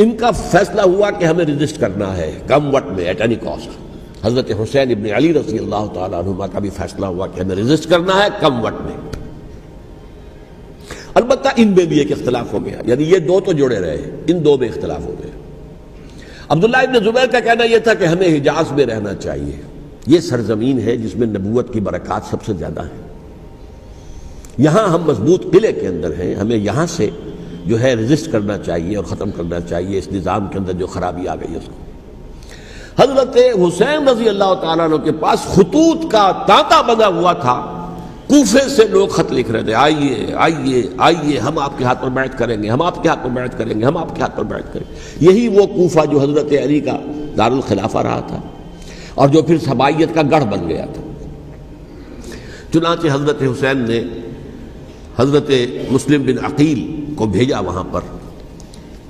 ان کا فیصلہ ہوا کہ ہمیں رجسٹ کرنا ہے کم وٹ میں، ایٹ اینی کاسٹ۔ حضرت حسین ابن علی رضی اللہ تعالی عنہما کا بھی فیصلہ ہوا کہ ہمیں رجسٹ کرنا ہے کم وٹ میں۔ البتہ ان میں بھی ایک اختلاف ہو گیا، یعنی یہ دو تو جڑے رہے، ان دو میں اختلاف ہو گیا۔ عبداللہ ابن زبیر کا کہنا یہ تھا کہ ہمیں حجاز میں رہنا چاہیے، یہ سرزمین ہے جس میں نبوت کی برکات سب سے زیادہ ہیں، یہاں ہم مضبوط قلعے کے اندر ہیں، ہمیں یہاں سے جو ہے رجسٹ کرنا چاہیے اور ختم کرنا چاہیے اس نظام کے اندر جو خرابی آ گئی ہے اس کو۔ حضرت حسین رضی اللہ تعالیٰ عنہ کے پاس خطوط کا تانتا بنا ہوا تھا، کوفے سے لوگ خط لکھ رہے تھے، آئیے آئیے آئیے ہم آپ کے ہاتھ پر بیعت کریں گے، ہم آپ کے ہاتھ پر بیعت کریں گے، ہم آپ کے ہاتھ پر بیعت کریں گے۔ یہی وہ کوفہ جو حضرت علی کا دارالخلافہ رہا تھا اور جو پھر سبائیت کا گڑھ بن گیا تھا۔ چنانچہ حضرت حسین نے حضرت مسلم بن عقیل کو بھیجا وہاں پر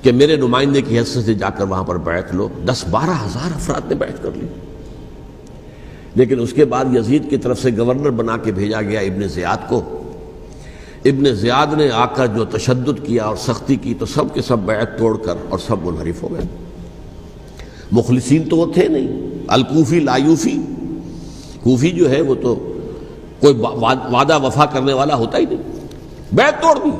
کہ میرے نمائندے کی حیثیت سے جا کر وہاں پر بیعت لو۔ 10-12 ہزار افراد نے بیعت کر لی، لیکن اس کے بعد یزید کی طرف سے گورنر بنا کے بھیجا گیا ابن زیاد کو۔ ابن زیاد نے آ کر جو تشدد کیا اور سختی کی تو سب کے سب بیعت توڑ کر اور سب منحرف ہو گئے۔ مخلصین تو وہ تھے نہیں، الکوفی لایوفی، کوفی جو ہے وہ تو کوئی وعدہ وفا کرنے والا ہوتا ہی نہیں، بیعت توڑ دی۔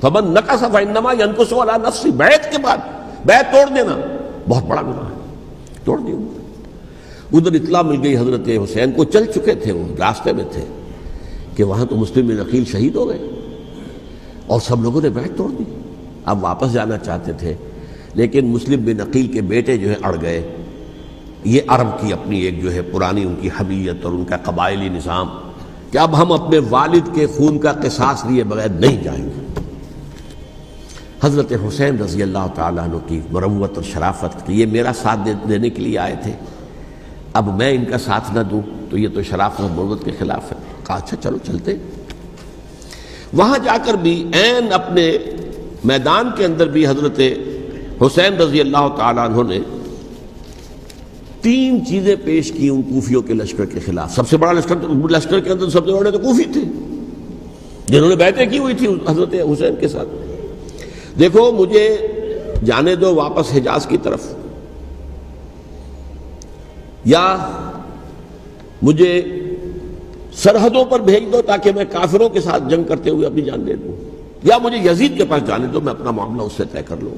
فمن نقص فانما ينقص على نفسه، بیعت کے بعد بیعت توڑ دینا بہت بڑا گناہ ہے، توڑ دی۔ ادھر اطلاع مل گئی حضرت حسین کو، چل چکے تھے وہ، راستے میں تھے کہ وہاں تو مسلم بن عقیل شہید ہو گئے اور سب لوگوں نے بیعت توڑ دی۔ اب واپس جانا چاہتے تھے لیکن مسلم بن عقیل کے بیٹے جو ہے اڑ گئے۔ یہ عرب کی اپنی ایک جو ہے پرانی ان کی حمیت اور ان کا قبائلی نظام کہ اب ہم اپنے والد کے خون کا قصاص لیے بغیر نہیں جائیں گے۔ حضرت حسین رضی اللہ تعالیٰ عنہ کی مروت اور شرافت کہ یہ میرا ساتھ دینے کے لیے آئے تھے، اب میں ان کا ساتھ نہ دوں تو یہ تو شرافت اور مروت کے خلاف ہے۔ کہا اچھا چلو چلتے۔ وہاں جا کر بھی عین اپنے میدان کے اندر بھی حضرت حسین رضی اللہ تعالیٰ عنہ نے 3 چیزیں پیش کی ان کوفیوں کے لشکر کے خلاف۔ سب سے بڑا لشکر کے اندر سب سے بڑے تو کوفی تھے جنہوں نے بیعتیں کی ہوئی تھی حضرت حسین کے ساتھ۔ دیکھو مجھے جانے دو واپس حجاز کی طرف، یا مجھے سرحدوں پر بھیج دو تاکہ میں کافروں کے ساتھ جنگ کرتے ہوئے اپنی جان دے دوں، یا مجھے یزید کے پاس جانے دو، میں اپنا معاملہ اس سے طے کر لوں۔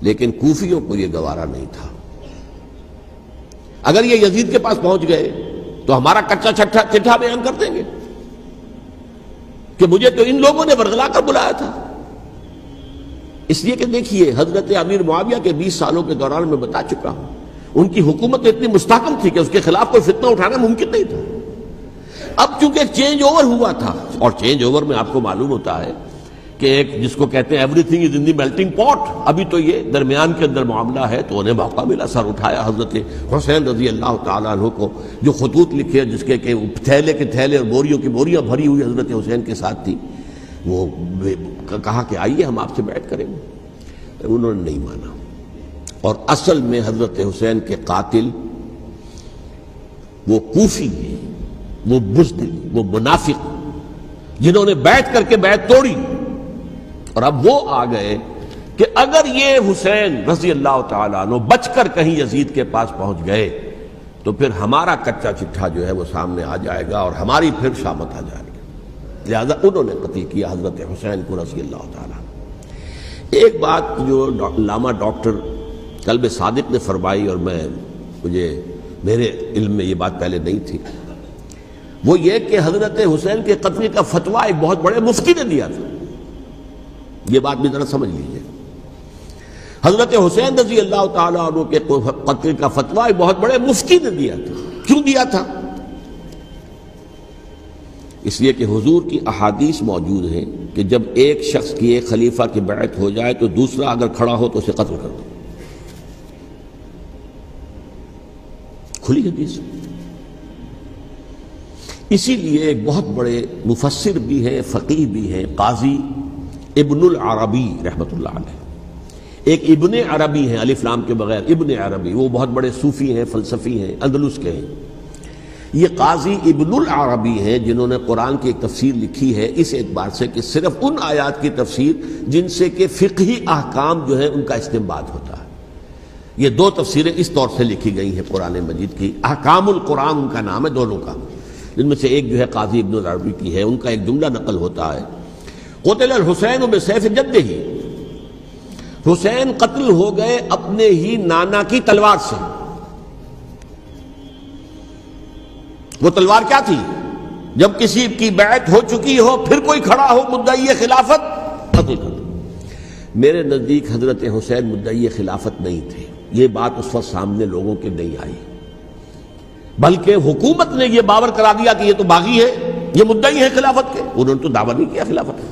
لیکن کوفیوں کو یہ گوارا نہیں تھا۔ اگر یہ یزید کے پاس پہنچ گئے تو ہمارا کچا چٹھا بیان کر دیں گے کہ مجھے تو ان لوگوں نے برگلا کر بلایا تھا۔ اس لیے کہ دیکھیے حضرت امیر معاویہ کے 20 سالوں کے دوران میں بتا چکا ہوں ان کی حکومت اتنی مستحکم تھی کہ اس کے خلاف کوئی فتنہ اٹھانا ممکن نہیں تھا۔ اب چونکہ ایک چینج اوور ہوا تھا، اور چینج اوور میں آپ کو معلوم ہوتا ہے کہ ایک جس کو کہتے ہیں every thing is in the melting پاٹ، ابھی تو یہ درمیان کے اندر معاملہ ہے، تو انہیں موقع ملا، سر اٹھایا حضرت حسین رضی اللہ تعالیٰ عنہ کو، جو خطوط لکھے جس کے کہ تھیلے کے تھیلے اور بوریوں کی بوریاں بھری ہوئی حضرت حسین کے ساتھ تھی، وہ کہا کہ آئیے ہم آپ سے بیعت کریں گے۔ انہوں نے نہیں مانا، اور اصل میں حضرت حسین کے قاتل وہ کوفی ہیں، وہ بزدل، وہ منافق جنہوں نے بیعت کر کے بیعت توڑی، اور اب وہ آ گئے کہ اگر یہ حسین رضی اللہ تعالیٰ عنہ بچ کر کہیں یزید کے پاس پہنچ گئے تو پھر ہمارا کچا چٹھا جو ہے وہ سامنے آ جائے گا اور ہماری پھر شامت آ جائے گی، لہذا انہوں نے قتل کیا حضرت حسین کو رضی اللہ تعالیٰ عنہ۔ ایک بات جو علامہ ڈاکٹر قلب صادق نے فرمائی، اور میرے علم میں یہ بات پہلے نہیں تھی، وہ یہ کہ حضرت حسین کے قتل کا فتویٰ ایک بہت بڑے مفتی نے دیا تھا۔ یہ بات بھی ذرا سمجھ لیجیے، حضرت حسین رضی اللہ تعالیٰ عنہ کے قتل کا فتویٰ ایک بہت بڑے مفتی نے دیا تھا۔ کیوں دیا تھا؟ اس لیے کہ حضور کی احادیث موجود ہیں کہ جب ایک شخص کی ایک خلیفہ کی بیعت ہو جائے تو دوسرا اگر کھڑا ہو تو اسے قتل کر دو، کھلی حدیث۔ اسی لیے ایک بہت بڑے مفسر بھی ہیں، فقیہ بھی ہیں، قاضی ابن العربی رحمۃ اللہ علیہ، ایک ابن عربی ہیں الف لام کے بغیر، ابن عربی، وہ بہت بڑے صوفی ہیں، فلسفی ہیں، اندلس کے ہیں۔ یہ قاضی ابن العربی ہیں جنہوں نے قرآن کی ایک تفسیر لکھی ہے اس اعتبار سے کہ صرف ان آیات کی تفسیر جن سے کہ فقہی احکام جو ہیں ان کا استنباط ہوتا ہے۔ یہ دو تفسیریں اس طور سے لکھی گئی ہیں قرآن مجید کی، احکام القرآن ان کا نام ہے دونوں کا، جن میں سے ایک جو ہے قاضی ابن العربی کی ہے۔ ان کا ایک جملہ نقل ہوتا ہے، قتل الحسین بسیف جدہ، حسین قتل ہو گئے اپنے ہی نانا کی تلوار سے۔ وہ تلوار کیا تھی؟ جب کسی کی بیعت ہو چکی ہو پھر کوئی کھڑا ہو مدعی خلافت، قتل کر دو۔ میرے نزدیک حضرت حسین مدعی خلافت نہیں تھے، یہ بات اس وقت سامنے لوگوں کے نہیں آئی، بلکہ حکومت نے یہ باور کرا دیا کہ یہ تو باغی ہے، یہ مدعی ہے خلافت کے۔ انہوں نے تو دعویٰ نہیں کیا خلافت کا،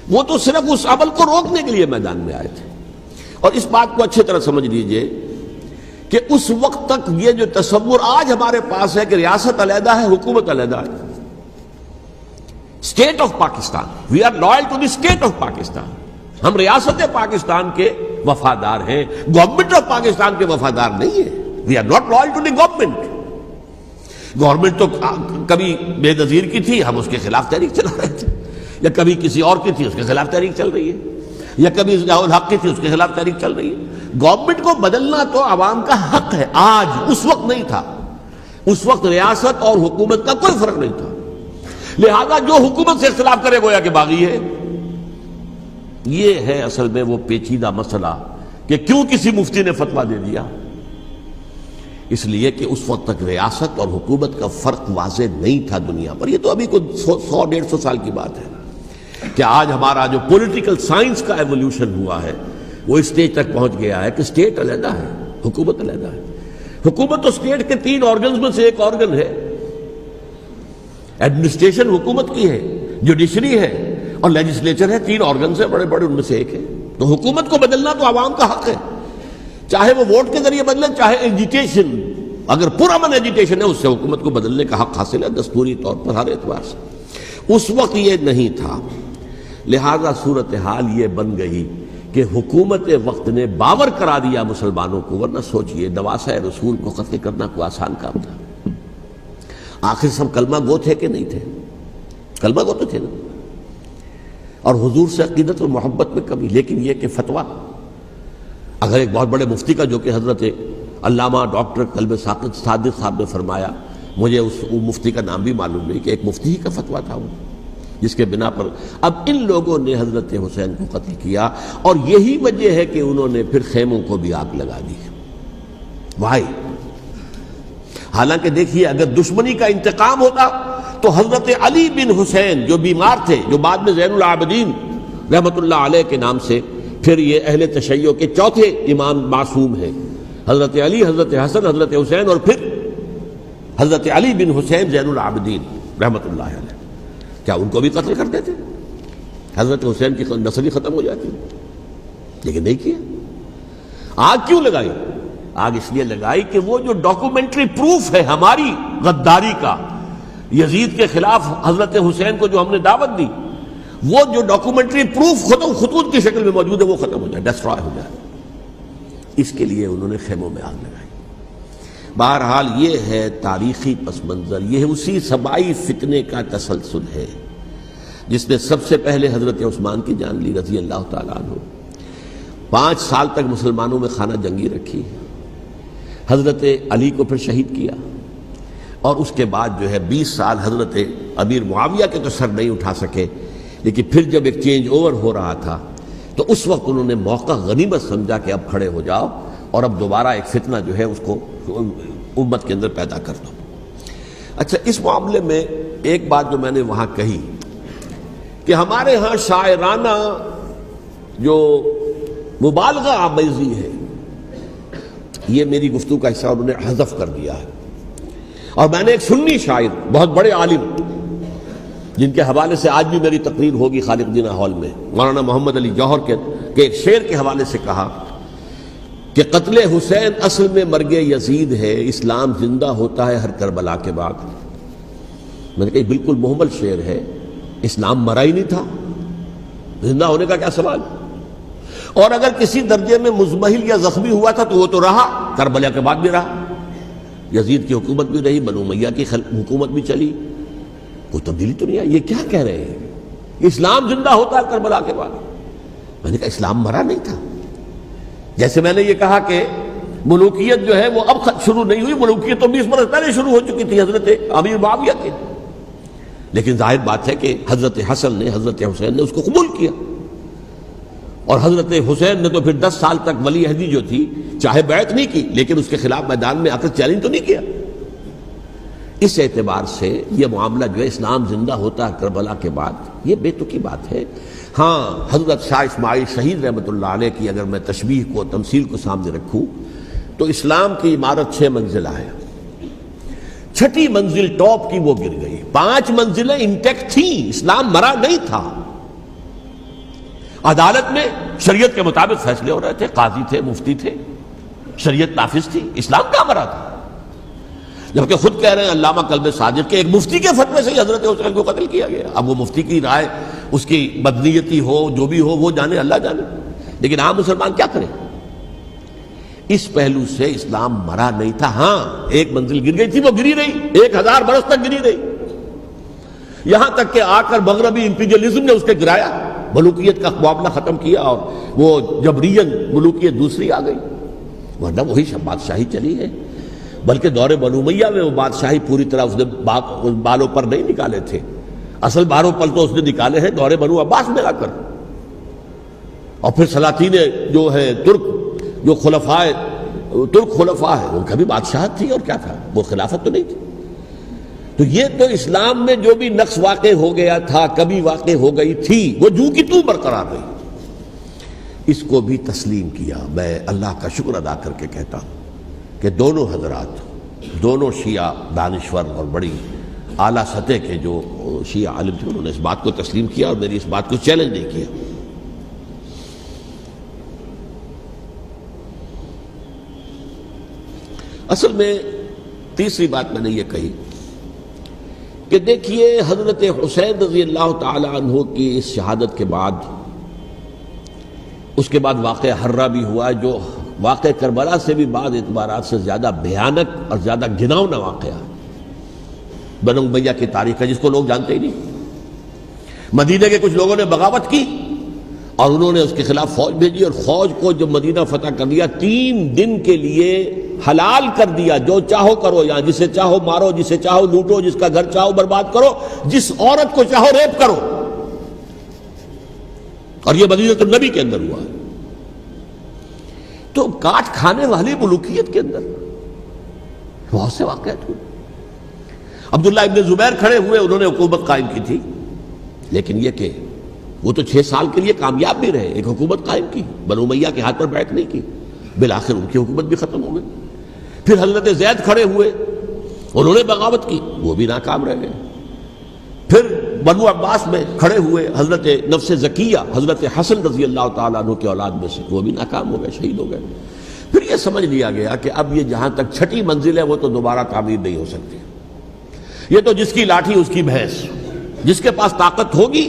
وہ تو صرف اس عمل کو روکنے کے لیے میدان میں آئے تھے۔ اور اس بات کو اچھی طرح سمجھ لیجئے کہ اس وقت تک یہ جو تصور آج ہمارے پاس ہے کہ ریاست علیحدہ ہے، حکومت علیحدہ ہے، state of Pakistan, we are loyal to the state of Pakistan, ہم ریاست پاکستان کے وفادار ہیں، گورنمنٹ آف پاکستان کے وفادار نہیں ہے، we are not loyal to the government. Government تو کبھی بے نظیر کی تھی، ہم اس کے خلاف تحریک چلا رہے تھے، یا کبھی کسی اور کی تھی اس کے خلاف تحریک چل رہی ہے، یا کبھی ضیاء الحق کی تھی اس کے خلاف تحریک چل رہی ہے۔ گورنمنٹ کو بدلنا تو عوام کا حق ہے، آج، اس وقت نہیں تھا۔ اس وقت ریاست اور حکومت کا کوئی فرق نہیں تھا، لہذا جو حکومت سے اختلاف کرے گویا کہ باغی ہے۔ یہ ہے اصل میں وہ پیچیدہ مسئلہ کہ کیوں کسی مفتی نے فتویٰ دے دیا، اس لیے کہ اس وقت تک ریاست اور حکومت کا فرق واضح نہیں تھا دنیا پر۔ یہ تو ابھی کوئی 100-150 سال کی بات ہے کہ آج ہمارا جو پولیٹیکل سائنس کا ایولیوشن ہوا ہے وہ اس اسٹیج تک پہنچ گیا ہے کہ اسٹیٹ علیحدہ ہے، حکومت علیحدہ ہے۔ حکومت تو اسٹیٹ کے 3 آرگنز میں سے ایک آرگن ہے، ایڈمنسٹریشن حکومت کی ہے، جوڈیشری ہے اور لیجسلیچر ہے، 3 آرگنز ہیں بڑے بڑے، ان میں سے ایک ہے۔ تو حکومت کو بدلنا تو عوام کا حق ہے، چاہے وہ ووٹ کے ذریعے بدلیں، چاہے ایجیٹیشن، اگر پرامن ایجیٹیشن ہے اس سے حکومت کو بدلنے کا حق حاصل ہے دستوری طور پر ہر اعتبار سے۔ اس وقت یہ نہیں تھا، لہذا صورتحال یہ بن گئی کہ حکومت وقت نے باور کرا دیا مسلمانوں کو، ورنہ سوچئے نواسہ رسول کو قتل کرنا کوئی آسان کام تھا۔ آخر سب کلمہ گو تھے کہ نہیں تھے؟ کلمہ گو تو تھے نا، اور حضور سے عقیدت اور محبت میں کمی، لیکن یہ کہ فتویٰ اگر ایک بہت بڑے مفتی کا، جو کہ حضرت علامہ ڈاکٹر قلب صادق صاحب نے فرمایا، مجھے اس مفتی کا نام بھی معلوم نہیں، کہ ایک مفتی ہی کا فتویٰ تھا وہ، جس کے بنا پر اب ان لوگوں نے حضرت حسین کو قتل کیا، اور یہی وجہ ہے کہ انہوں نے پھر خیموں کو بھی آگ لگا دی۔ وائی، حالانکہ دیکھیے اگر دشمنی کا انتقام ہوتا تو حضرت علی بن حسین جو بیمار تھے، جو بعد میں زین العابدین رحمت اللہ علیہ کے نام سے پھر یہ اہل تشیع کے چوتھے امام معصوم ہیں، حضرت علی، حضرت حسن، حضرت حسین، اور پھر حضرت علی بن حسین زین العابدین رحمت اللہ علیہ، کیا ان کو بھی قتل کرتے تھے؟ حضرت حسین کی نسل ہی ختم ہو جاتی، لیکن نہیں کیا۔ آگ کیوں لگائی؟ آگ اس لیے لگائی کہ وہ جو ڈاکومنٹری پروف ہے ہماری غداری کا یزید کے خلاف حضرت حسین کو جو ہم نے دعوت دی، وہ جو ڈاکومنٹری پروف خطوط کی شکل میں موجود ہے وہ ختم ہو جائے، ڈسٹرائے ہو جائے۔ اس کے لیے انہوں نے خیموں میں آگ لگائی۔ بہرحال یہ ہے تاریخی پس منظر، یہ اسی سبائی فتنے کا تسلسل ہے جس نے سب سے پہلے حضرت عثمان کی جان لی رضی اللہ تعالیٰ عنہ، 5 سال تک مسلمانوں میں خانہ جنگی رکھی، حضرت علی کو پھر شہید کیا، اور اس کے بعد جو ہے 20 سال حضرت امیر معاویہ کے تو سر نہیں اٹھا سکے، لیکن پھر جب ایک چینج اوور ہو رہا تھا تو اس وقت انہوں نے موقع غنیمت سمجھا کہ اب کھڑے ہو جاؤ اور اب دوبارہ ایک فتنہ جو ہے اس کو امت کے اندر پیدا کر دو۔ اچھا، اس معاملے میں ایک بات جو میں نے وہاں کہی کہ ہمارے ہاں شاعرانہ جو مبالغہ آمیزی ہے، یہ میری گفتگو کا حصہ انہوں نے حذف کر دیا ہے، اور میں نے ایک سنی شاعر بہت بڑے عالم جن کے حوالے سے آج بھی میری تقریر ہوگی خالق جناح ہال میں، مولانا محمد علی جوہر کے ایک شعر کے حوالے سے کہا کہ قتل حسین اصل میں مرگ یزید ہے، اسلام زندہ ہوتا ہے ہر کربلا کے بعد۔ میں نے کہا بالکل محمل شعر ہے، اسلام مرا ہی نہیں تھا، زندہ ہونے کا کیا سوال؟ اور اگر کسی درجے میں مزمحل یا زخمی ہوا تھا تو وہ تو رہا، کربلا کے بعد بھی رہا، یزید کی حکومت بھی رہی، بنو امیہ کی حکومت بھی چلی، کوئی تبدیلی تو نہیں آئی۔ یہ کیا کہہ رہے ہیں؟ اسلام زندہ ہوتا ہے کربلا کے بعد؟ میں نے کہا اسلام مرا نہیں تھا۔ جیسے میں نے یہ کہا کہ ملوکیت جو ہے وہ اب شروع نہیں ہوئی، ملوکیت تو 20 برس پہلے شروع ہو چکی تھی حضرت امیر معاویہ کے، لیکن ظاہر بات ہے کہ حضرت حسن نے، حضرت حسین نے اس کو قبول کیا، اور حضرت حسین نے تو پھر 10 سال تک ولی عہدی جو تھی چاہے بیعت نہیں کی، لیکن اس کے خلاف میدان میں آ کر چیلنج تو نہیں کیا۔ اس اعتبار سے یہ معاملہ جو ہے اسلام زندہ ہوتا ہے کربلا کے بعد، یہ بے تکی بات ہے۔ ہاں، حضرت شاہ اسماعیل شہید رحمۃ اللہ علیہ کی اگر میں تشبیہ کو، تمثیل کو سامنے رکھوں تو اسلام کی عمارت 6 منزلہ ہے، 6ٹھی منزل ٹاپ کی وہ گر گئی، 5 منزلیں انٹیکٹ تھیں، اسلام مرا نہیں تھا۔ عدالت میں شریعت کے مطابق فیصلے ہو رہے تھے، قاضی تھے، مفتی تھے، شریعت نافذ تھی، اسلام کہاں مرا تھا؟ جبکہ خود کہہ رہے ہیں علامہ کلب صادق کے ایک مفتی کے فتوے سے ہی حضرت حسین کو قتل کیا گیا۔ اب وہ مفتی کی رائے، اس کی بدنیتی ہو، جو بھی ہو، وہ جانے، اللہ جانے، لیکن عام مسلمان کیا کرے؟ اس پہلو سے اسلام مرا نہیں تھا۔ ہاں، ایک منزل گر گئی تھی، وہ گری رہی، 1000 برس تک گری رہی، یہاں تک کہ آ کر مغربی امپیریلزم نے اس کے گرایا، ملوکیت کا معاملہ ختم کیا، اور وہ جبرین ملوکیت دوسری آ گئی، ورنہ وہی بادشاہی چلی ہے۔ بلکہ دور بنو امیہ میں وہ بادشاہی پوری طرح اس نے بالوں پر نہیں نکالے تھے، اصل باروں پل تو اس نے نکالے ہیں دور بنو عباس میں آ کر، اور پھر سلاطین جو ہے ترک، جو ترک خلفاء ہے، ان کا بھی بادشاہت تھی، اور کیا تھا، وہ خلافت تو نہیں تھی۔ تو یہ تو اسلام میں جو بھی نقص واقع ہو گیا تھا، کبھی واقع ہو گئی تھی، وہ جو کی تو برقرار رہی، اس کو بھی تسلیم کیا۔ میں اللہ کا شکر ادا کر کے کہتا ہوں کہ دونوں حضرات، دونوں شیعہ دانشور اور بڑی اعلیٰ سطح کے جو شیعہ عالم تھے، انہوں نے اس بات کو تسلیم کیا اور میری اس بات کو چیلنج نہیں کیا۔ اصل میں تیسری بات میں نے یہ کہی کہ دیکھیے، حضرت حسین رضی اللہ تعالی عنہ کی اس شہادت کے بعد، اس کے بعد واقعہ حرہ بھی ہوا، جو واقع کربلا سے بھی بعض اعتبارات سے زیادہ بھیانک اور زیادہ گھناؤنا واقعہ ہے، بنو امیہ کی تاریخ ہے، جس کو لوگ جانتے ہی نہیں۔ مدینہ کے کچھ لوگوں نے بغاوت کی اور انہوں نے اس کے خلاف فوج بھیجی، اور فوج کو جب مدینہ فتح کر دیا، 3 دن کے لیے حلال کر دیا، جو چاہو کرو، یہاں جسے چاہو مارو، جسے چاہو لوٹو، جس کا گھر چاہو برباد کرو، جس عورت کو چاہو ریپ کرو، اور یہ مدینہ النبی کے اندر ہوا۔ تو کاٹ کھانے والی ملوکیت کے اندر بہت سے واقعات ہوئے۔ عبداللہ ابن زبیر کھڑے ہوئے، انہوں نے حکومت قائم کی تھی، لیکن یہ کہ وہ تو 6 سال کے لیے کامیاب بھی رہے، ایک حکومت قائم کی، بنو امیہ کے ہاتھ پر بیعت نہیں کی، بالآخر ان کی حکومت بھی ختم ہو گئی۔ پھر حضرت زید کھڑے ہوئے، انہوں نے بغاوت کی، وہ بھی ناکام رہ گئے۔ پھر بنو عباس میں کھڑے ہوئے حضرت نفس زکیہ، حضرت حسن رضی اللہ تعالیٰ عنہ کے اولاد میں سے، وہ بھی ناکام ہو گئے، شہید ہو گئے۔ پھر یہ سمجھ لیا گیا کہ اب یہ جہاں تک 6ٹھی منزل ہے وہ تو دوبارہ تعمیر نہیں ہو سکتی، یہ تو جس کی لاٹھی اس کی بھینس، جس کے پاس طاقت ہوگی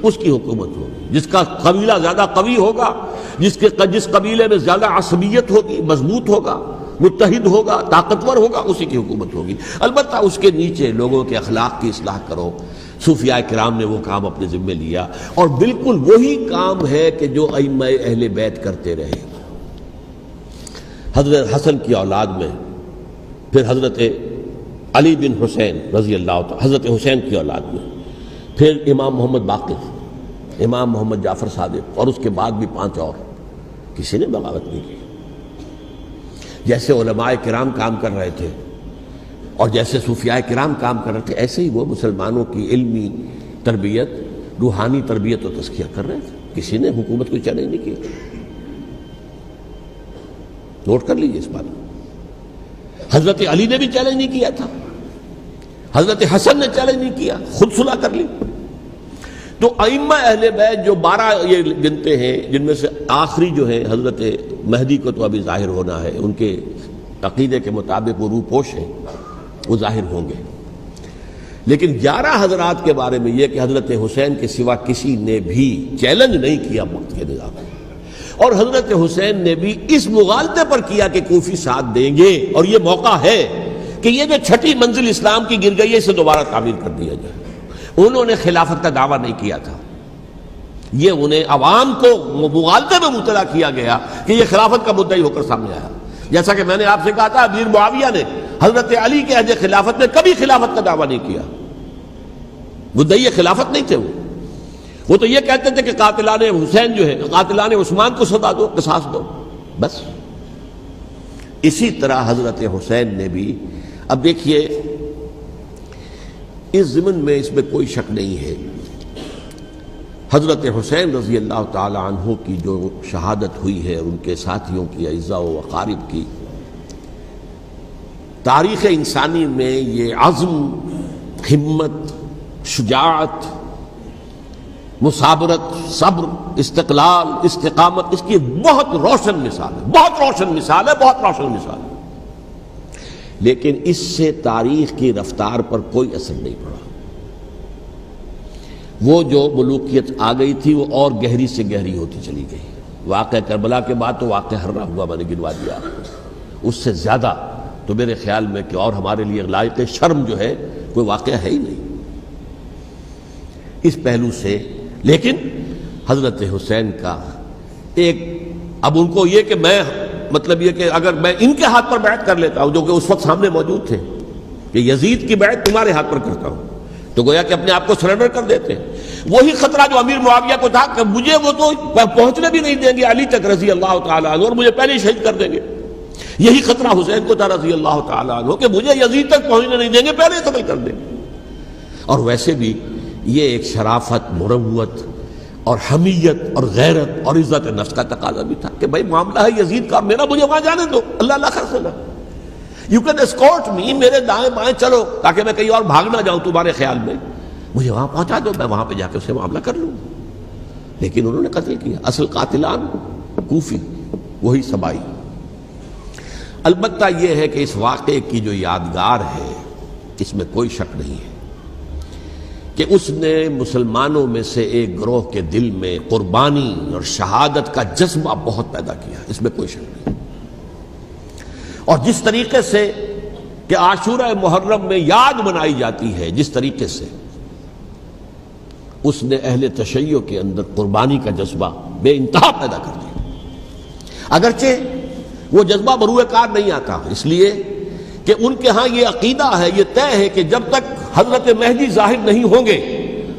اس کی حکومت ہوگی، جس کا قبیلہ زیادہ قوی ہوگا، جس قبیلے میں زیادہ عصبیت ہوگی، مضبوط ہوگا، متحد ہوگا، طاقتور ہوگا، اسی کی حکومت ہوگی۔ البتہ اس کے نیچے لوگوں کے اخلاق کی اصلاح کرو، صوفیاء کرام نے وہ کام اپنے ذمے لیا، اور بالکل وہی کام ہے کہ جو ائمہ اہل بیت کرتے رہے۔ حضرت حسن کی اولاد میں پھر حضرت علی بن حسین رضی اللہ تعالی، حضرت حسین کی اولاد میں پھر امام محمد باقر، امام محمد جعفر صادق، اور اس کے بعد بھی 5 اور، کسی نے بغاوت نہیں کی۔ جیسے علماء کرام کام کر رہے تھے اور جیسے صوفیاء کرام کام کر رہے تھے، ایسے ہی وہ مسلمانوں کی علمی تربیت، روحانی تربیت و تزکیہ کر رہے تھے۔ کسی نے حکومت کو چیلنج نہیں کیا۔ نوٹ کر لیجیے اس بات کو۔ حضرت علی نے بھی چیلنج نہیں کیا تھا، حضرت حسن نے چیلنج نہیں کیا، خود صلح کر لی۔ تو ائمہ اہل بیت جو 12 یہ گنتے ہیں، جن میں سے آخری جو ہے حضرت مہدی کو تو ابھی ظاہر ہونا ہے، ان کے عقیدے کے مطابق وہ روح پوش ہیں، وہ ظاہر ہوں گے۔ لیکن 11 حضرات کے بارے میں یہ کہ حضرت حسین کے سوا کسی نے بھی چیلنج نہیں کیا وقت کے نظام میں، اور حضرت حسین نے بھی اس مغالطے پر کیا کہ کوفی ساتھ دیں گے، اور یہ موقع ہے کہ یہ جو 6ٹھی منزل اسلام کی گر گئی ہے اسے دوبارہ تعمیر کر دیا جائے۔ انہوں نے خلافت کا دعویٰ نہیں کیا تھا، یہ انہیں عوام کو مغالطے میں مبتلا کیا گیا کہ یہ خلافت کا مدعی ہو کر سامنے آیا۔ جیسا کہ میں نے آپ سے کہا تھا، امیر معاویہ نے حضرت علی کے عہد خلافت میں کبھی خلافت کا دعویٰ نہیں کیا، مدعی خلافت نہیں تھے وہ تو یہ کہتے تھے کہ قاتلان حسین جو ہے، قاتلان عثمان کو سزا دو، قصاص دو، بس۔ اسی طرح حضرت حسین نے بھی، اب دیکھیے اس ضمن میں اس میں کوئی شک نہیں ہے، حضرت حسین رضی اللہ تعالی عنہ کی جو شہادت ہوئی ہے، ان کے ساتھیوں کی، اعزاء و اقارب کی، تاریخ انسانی میں یہ عزم، ہمت، شجاعت، مثابرت، صبر، استقلال، استقامت، اس کی بہت روشن مثال ہے، بہت روشن مثال ہے، بہت روشن مثال ہے۔ لیکن اس سے تاریخ کی رفتار پر کوئی اثر نہیں پڑا۔ وہ جو ملوکیت آ گئی تھی وہ اور گہری سے گہری ہوتی چلی گئی۔ واقعہ کربلا کے بعد تو واقعہ ہررا ہوا میں نے گنوا دیا، اس سے زیادہ تو میرے خیال میں کہ اور ہمارے لیے لائق شرم جو ہے کوئی واقعہ ہے ہی نہیں اس پہلو سے۔ لیکن حضرت حسین کا ایک، اب ان کو یہ کہ میں مطلب یہ کہ اگر میں ان کے ہاتھ پر بیعت کر لیتا ہوں، جو کہ اس وقت سامنے موجود تھے، کہ یزید کی بیعت تمہارے ہاتھ پر کرتا ہوں، تو گویا کہ اپنے آپ کو سرنڈر کر دیتے۔ وہی خطرہ جو امیر معاویہ کو تھا کہ مجھے وہ تو پہنچنے بھی نہیں دیں گے علی تک رضی اللہ تعالیٰ عنہ، اور مجھے پہلے ہی شہید کر دیں گے، یہی خطرہ حسین کو تھا رضی اللہ تعالیٰ عنہ کہ مجھے یزید تک پہنچنے نہیں دیں گے، پہلے ہی قتل کر دیں گے۔ اور ویسے بھی یہ ایک شرافت، مروت اور حمیت اور غیرت اور عزت نفس کا تقاضا بھی تھا کہ بھائی معاملہ ہے یزید کا، میرا مجھے وہاں جانے دو، اللہ اللہ خیر سے، یو کین اسکورٹ می، میرے دائیں بائیں چلو تاکہ میں کہیں اور بھاگ نہ جاؤں تمہارے خیال میں، مجھے وہاں پہنچا دو، میں وہاں پہ جا کے اسے معاملہ کر لوں۔ لیکن انہوں نے قتل کیا، اصل قاتلان کوفی، وہی سبائی۔ البتہ یہ ہے کہ اس واقعے کی جو یادگار ہے اس میں کوئی شک نہیں ہے کہ اس نے مسلمانوں میں سے ایک گروہ کے دل میں قربانی اور شہادت کا جذبہ بہت پیدا کیا، اس میں کوئی شک نہیں۔ اور جس طریقے سے کہ عاشورہ محرم میں یاد منائی جاتی ہے، جس طریقے سے اس نے اہل تشیع کے اندر قربانی کا جذبہ بے انتہا پیدا کر دیا، اگرچہ وہ جذبہ بروئے کار نہیں آتا، اس لیے کہ ان کے ہاں یہ عقیدہ ہے، یہ طے ہے کہ جب تک حضرت مہدی ظاہر نہیں ہوں گے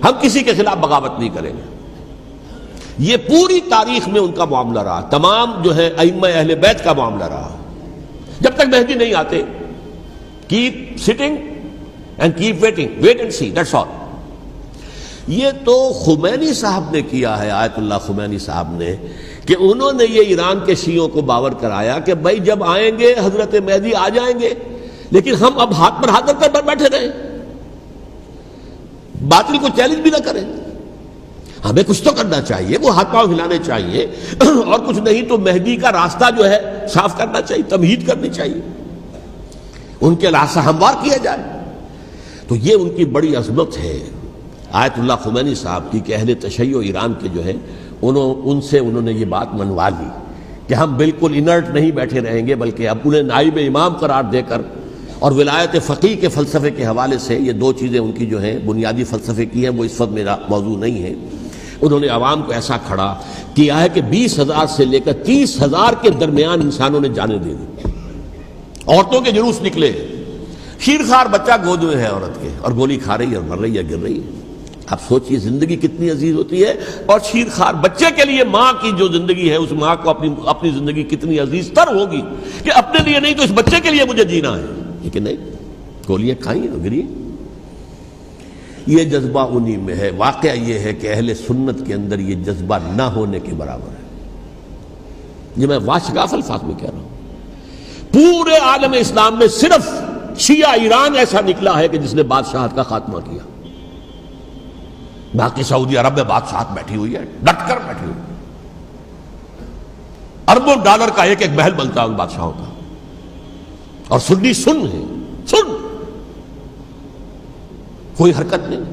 ہم کسی کے خلاف بغاوت نہیں کریں گے۔ یہ پوری تاریخ میں ان کا معاملہ رہا، تمام جو ہے ائمہ اہل بیت کا معاملہ رہا، جب تک مہدی نہیں آتے keep sitting and keep waiting, wait and see, that's all. یہ تو خمینی صاحب نے کیا ہے، آیت اللہ خمینی صاحب نے، کہ انہوں نے یہ ایران کے شیعوں کو باور کرایا کہ بھائی جب آئیں گے حضرت مہدی آ جائیں گے، لیکن ہم اب ہاتھ پر ہاتھ رکھ کر بیٹھے رہیں، باطل کو چیلنج بھی نہ کریں، ہمیں کچھ تو کرنا چاہیے، وہ ہاتھ پاؤں ہلانے چاہیے، اور کچھ نہیں تو مہدی کا راستہ جو ہے صاف کرنا چاہیے، تمہید کرنی چاہیے، ان کے راستہ ہموار کیا جائے۔ تو یہ ان کی بڑی عظمت ہے آیت اللہ خمینی صاحب کی کہ اہل تشیع ایران کے جو ہے ان سے انہوں نے یہ بات منوا لی کہ ہم بالکل انرٹ نہیں بیٹھے رہیں گے، بلکہ اب انہیں نائب امام قرار دے کر اور ولایت فقیہ کے فلسفے کے حوالے سے یہ دو چیزیں ان کی جو ہیں بنیادی فلسفے کی ہیں، وہ اس وقت میرا موضوع نہیں ہے۔ انہوں نے عوام کو ایسا کھڑا کیا ہے کہ 20,000 سے لے کر 30,000 کے درمیان انسانوں نے جانیں دے دی، عورتوں کے جلوس نکلے، شیرخوار بچہ گود میں ہے عورت کے اور گولی کھا رہی ہے اور مر رہی ہے، گر رہی ہے۔ آپ سوچئے زندگی کتنی عزیز ہوتی ہے، اور شیرخوار بچے کے لیے ماں کی جو زندگی ہے اس ماں کو اپنی زندگی کتنی عزیز تر ہوگی کہ اپنے لیے نہیں تو اس بچے کے لیے مجھے جینا ہے، لیکن نہیں، گولیاں کھائیں اور گری۔ یہ جذبہ انہی میں ہے۔ واقعہ یہ ہے کہ اہل سنت کے اندر یہ جذبہ نہ ہونے کے برابر ہے۔ یہ میں واشگاف الفاظ میں کہہ رہا ہوں۔ پورے عالم اسلام میں صرف شیعہ ایران ایسا نکلا ہے کہ جس نے بادشاہت کا خاتمہ کیا، باقی سعودی عرب میں بادشاہت بیٹھی ہوئی ہے، ڈٹ کر بیٹھی ہوئی، اربوں ڈالر کا ایک ایک محل بنتا ہے ان بادشاہوں کا، اور سنی سن ہے، سن، کوئی حرکت نہیں۔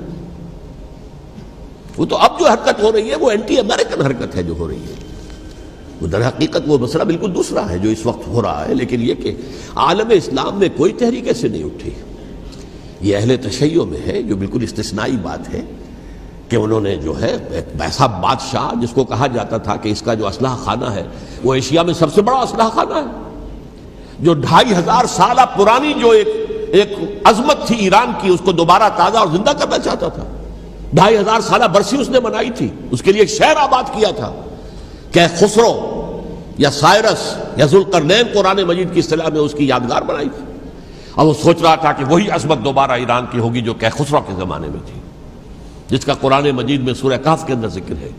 وہ تو اب جو حرکت ہو رہی ہے وہ اینٹی امریکن حرکت ہے جو ہو رہی ہے، وہ در حقیقت وہ مسئلہ بالکل دوسرا ہے جو اس وقت ہو رہا ہے، لیکن یہ کہ عالم اسلام میں کوئی تحریک ایسے نہیں اٹھی۔ یہ اہل تشیع میں ہے جو بالکل استثنائی بات ہے کہ انہوں نے جو ہے ایک ایسا بادشاہ جس کو کہا جاتا تھا کہ اس کا جو اسلحہ خانہ ہے وہ ایشیا میں سب سے بڑا اسلحہ خانہ ہے، جو 2500 سالہ پرانی جو ایک عظمت تھی ایران کی اس کو دوبارہ تازہ اور زندہ کرنا چاہتا تھا۔ 2500 سالہ برسی اس نے منائی تھی، اس کے لیے ایک شہر آباد کیا تھا کہ خسرو یا سائرس یا ذوالقرنین قرآن مجید کی اصطلاح میں اس کی یادگار بنائی تھی، اور وہ سوچ رہا تھا کہ وہی عظمت دوبارہ ایران کی ہوگی جو کہ خسرو کے زمانے میں تھی، جس کا قرآن مجید میں سورہ کہف کے اندر ذکر ہے،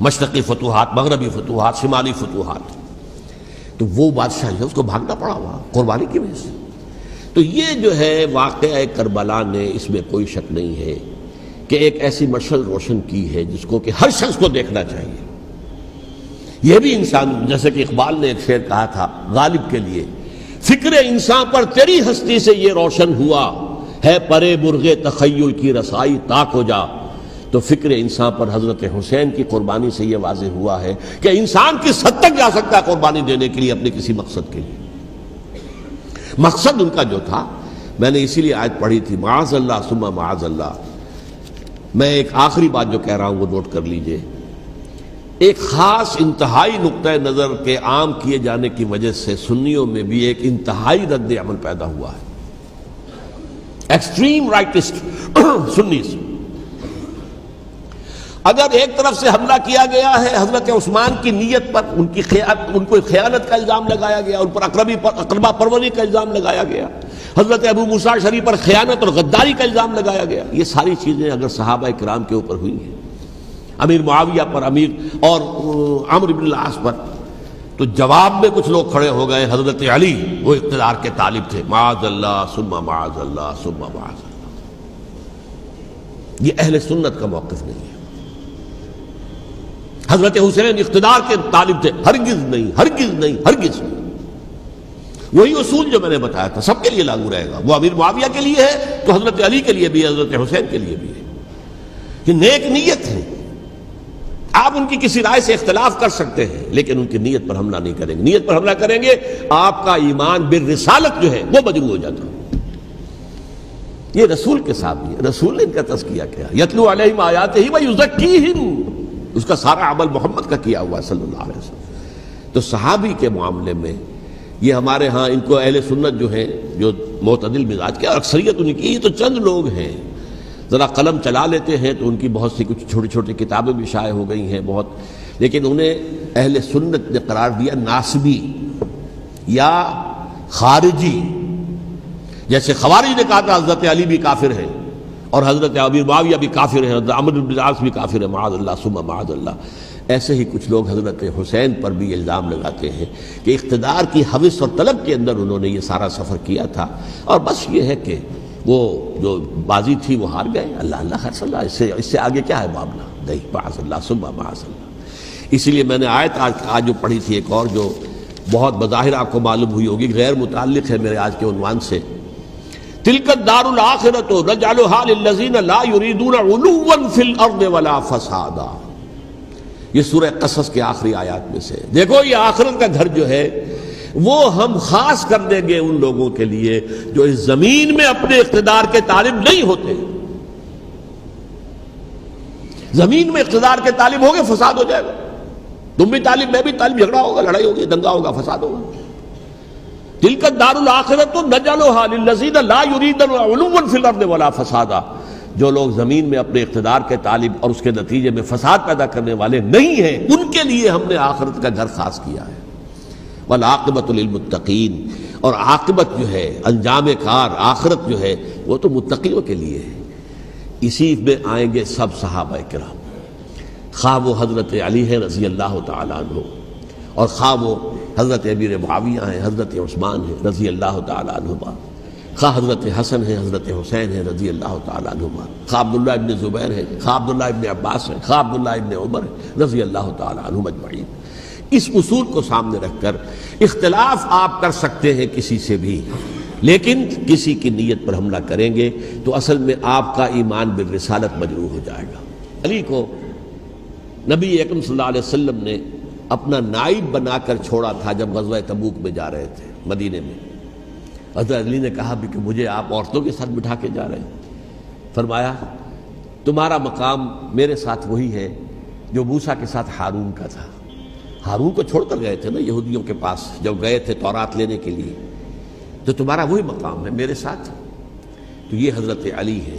مشرقی فتوحات، مغربی فتوحات، شمالی فتوحات۔ تو وہ بادشاہ ہے اس کو بھاگنا پڑا ہوا قربانی کی وجہ سے۔ تو یہ جو ہے واقعہ کربلا نے، اس میں کوئی شک نہیں ہے کہ ایک ایسی مشعل روشن کی ہے جس کو کہ ہر شخص کو دیکھنا چاہیے۔ یہ بھی انسان، جیسے کہ اقبال نے ایک شعر کہا تھا غالب کے لیے، فکر انسان پر تیری ہستی سے یہ روشن ہوا ہے، پرے مرغ تخیل کی رسائی تاک ہو جا۔ تو فکر انسان پر حضرت حسین کی قربانی سے یہ واضح ہوا ہے کہ انسان کس حد تک جا سکتا ہے قربانی دینے کے لیے اپنے کسی مقصد کے لیے۔ مقصد ان کا جو تھا، میں نے اسی لیے آیت پڑھی تھی، معاذ اللہ ثم معاذ اللہ۔ میں ایک آخری بات جو کہہ رہا ہوں وہ نوٹ کر لیجئے، ایک خاص انتہائی نقطہ نظر کے عام کیے جانے کی وجہ سے سنیوں میں بھی ایک انتہائی رد عمل پیدا ہوا ہے۔ ایکسٹریم رائٹسٹ سنیز، اگر ایک طرف سے حملہ کیا گیا ہے حضرت عثمان کی نیت پر، ان کو خیانت کا الزام لگایا گیا، ان پر اقربا پروری کا الزام لگایا گیا، حضرت ابو موسیٰ شریف پر خیانت اور غداری کا الزام لگایا گیا، یہ ساری چیزیں اگر صحابہ کرام کے اوپر ہوئی ہیں، امیر معاویہ پر، امیر اور عمرو بن العاص پر، تو جواب میں کچھ لوگ کھڑے ہو گئے، حضرت علی وہ اقتدار کے طالب تھے، معاذ اللہ ثم معاذ اللہ ثم معاذ اللہ۔ یہ اہل سنت کا موقف نہیں ہے۔ حضرت حسین اقتدار کے طالب تھے، ہرگز نہیں، ہرگز نہیں، ہرگز نہیں۔ وہی اصول جو میں نے بتایا تھا سب کے لیے لاگو رہے گا، وہ امیر معاویہ کے لیے ہے تو حضرت علی کے لیے بھی، حضرت حسین کے لیے بھی ہے۔ یہ نیک نیت ہے، آپ ان کی کسی رائے سے اختلاف کر سکتے ہیں لیکن ان کی نیت پر حملہ نہیں کریں گے۔ نیت پر حملہ کریں گے آپ کا ایمان بالرسالت جو ہے وہ مجروح ہو جاتا ہے۔ یہ رسول کے ساتھ بھی ہے، رسول نے ان کا تزکیہ کیا، یتلو علیہم آیاتہ ویزکیہم، اس کا سارا عمل محمد کا کیا ہوا ہے صلی اللہ علیہ وسلم۔ تو صحابی کے معاملے میں یہ ہمارے ہاں ان کو اہل سنت جو ہیں جو معتدل مزاج کے، اور اکثریت ان کی، یہ تو چند لوگ ہیں، ذرا قلم چلا لیتے ہیں تو ان کی بہت سی کچھ چھوٹی چھوٹی کتابیں بھی شائع ہو گئی ہیں بہت، لیکن انہیں اہل سنت نے قرار دیا ناسبی یا خارجی۔ جیسے خوارج نے کہا تھا حضرت علی بھی کافر ہیں اور حضرت ابی معاویہ بھی کافر ہیں، حضرت عمرو بن العاص بھی کافر ہیں، معاذ اللہ ثم معاذ اللہ۔ ایسے ہی کچھ لوگ حضرت حسین پر بھی الزام لگاتے ہیں کہ اقتدار کی ہوس اور طلب کے اندر انہوں نے یہ سارا سفر کیا تھا، اور بس یہ ہے کہ وہ جو بازی تھی وہ ہار گئے، اللہ اللہ خیر صلی اللہ، اس سے آگے کیا ہے معاملہ، نہیں، معاذ اللہ ثم معاذ اللہ۔ اسی لیے میں نے آیت آج جو پڑھی تھی ایک اور جو بہت بظاہر آپ کو معلوم ہوئی ہوگی، غیر متعلق ہے میرے آج کے عنوان سے، تلک الدار الآخرۃ نجعلھا للذین لا یریدون علوا فی الارض ولا فسادا۔ یہ سورہ قصص کے آخری آیات میں سے، دیکھو یہ آخرت کا گھر جو ہے وہ ہم خاص کر دیں گے ان لوگوں کے لیے جو اس زمین میں اپنے اقتدار کے طالب نہیں ہوتے. زمین میں اقتدار کے طالب ہوگے فساد ہو جائے گا. تم بھی طالب میں بھی طالب, جھگڑا ہوگا, لڑائی ہوگی, دنگا ہوگا, فساد ہوگا. تلک الدار الآخرۃ نجعلھا للذین لا یریدون علوا فی الارض ولا فسادا. جو لوگ زمین میں اپنے اقتدار کے طالب اور اس کے نتیجے میں فساد پیدا کرنے والے نہیں ہیں, ان کے لیے ہم نے آخرت کا گھر خاص کیا ہے. والعاقبۃ للمتقین, اور عاقبت جو ہے, انجام کار, آخرت جو ہے وہ تو متقیوں کے لیے ہے. اسی میں آئیں گے سب صحابہ کرام, خواہ وہ حضرت علی ہیں رضی اللہ تعالیٰ عنہ, اور خواہ وہ حضرت امیر معاویہ ہیں, حضرت عثمان ہیں رضی اللہ تعالیٰ عنہما, خواہ حضرت حسن ہیں, حضرت حسین ہیں رضی اللہ تعالیٰ عنہما, خواہ عبداللہ ابن زبیر ہیں, خواہ عبداللہ ابن عباس ہیں, خواہ عبداللہ ابن عمر ہیں رضی اللہ تعالیٰ عنہم اجمعین. اس اصول کو سامنے رکھ کر اختلاف آپ کر سکتے ہیں کسی سے بھی, لیکن کسی کی نیت پر حملہ کریں گے تو اصل میں آپ کا ایمان بالرسالت مجروح ہو جائے گا. علی کو نبی اکرم صلی اللہ علیہ وسلم نے اپنا نائب بنا کر چھوڑا تھا جب غزوہ تبوک میں جا رہے تھے مدینے میں. حضرت علی نے کہا بھی کہ مجھے آپ عورتوں کے ساتھ بٹھا کے جا رہے ہیں. فرمایا تمہارا مقام میرے ساتھ وہی ہے جو موسیٰ کے ساتھ ہارون کا تھا. ہارون کو چھوڑ کر گئے تھے نا یہودیوں کے پاس جب گئے تھے تورات لینے کے لیے, تو تمہارا وہی مقام ہے میرے ساتھ. تو یہ حضرت علی ہے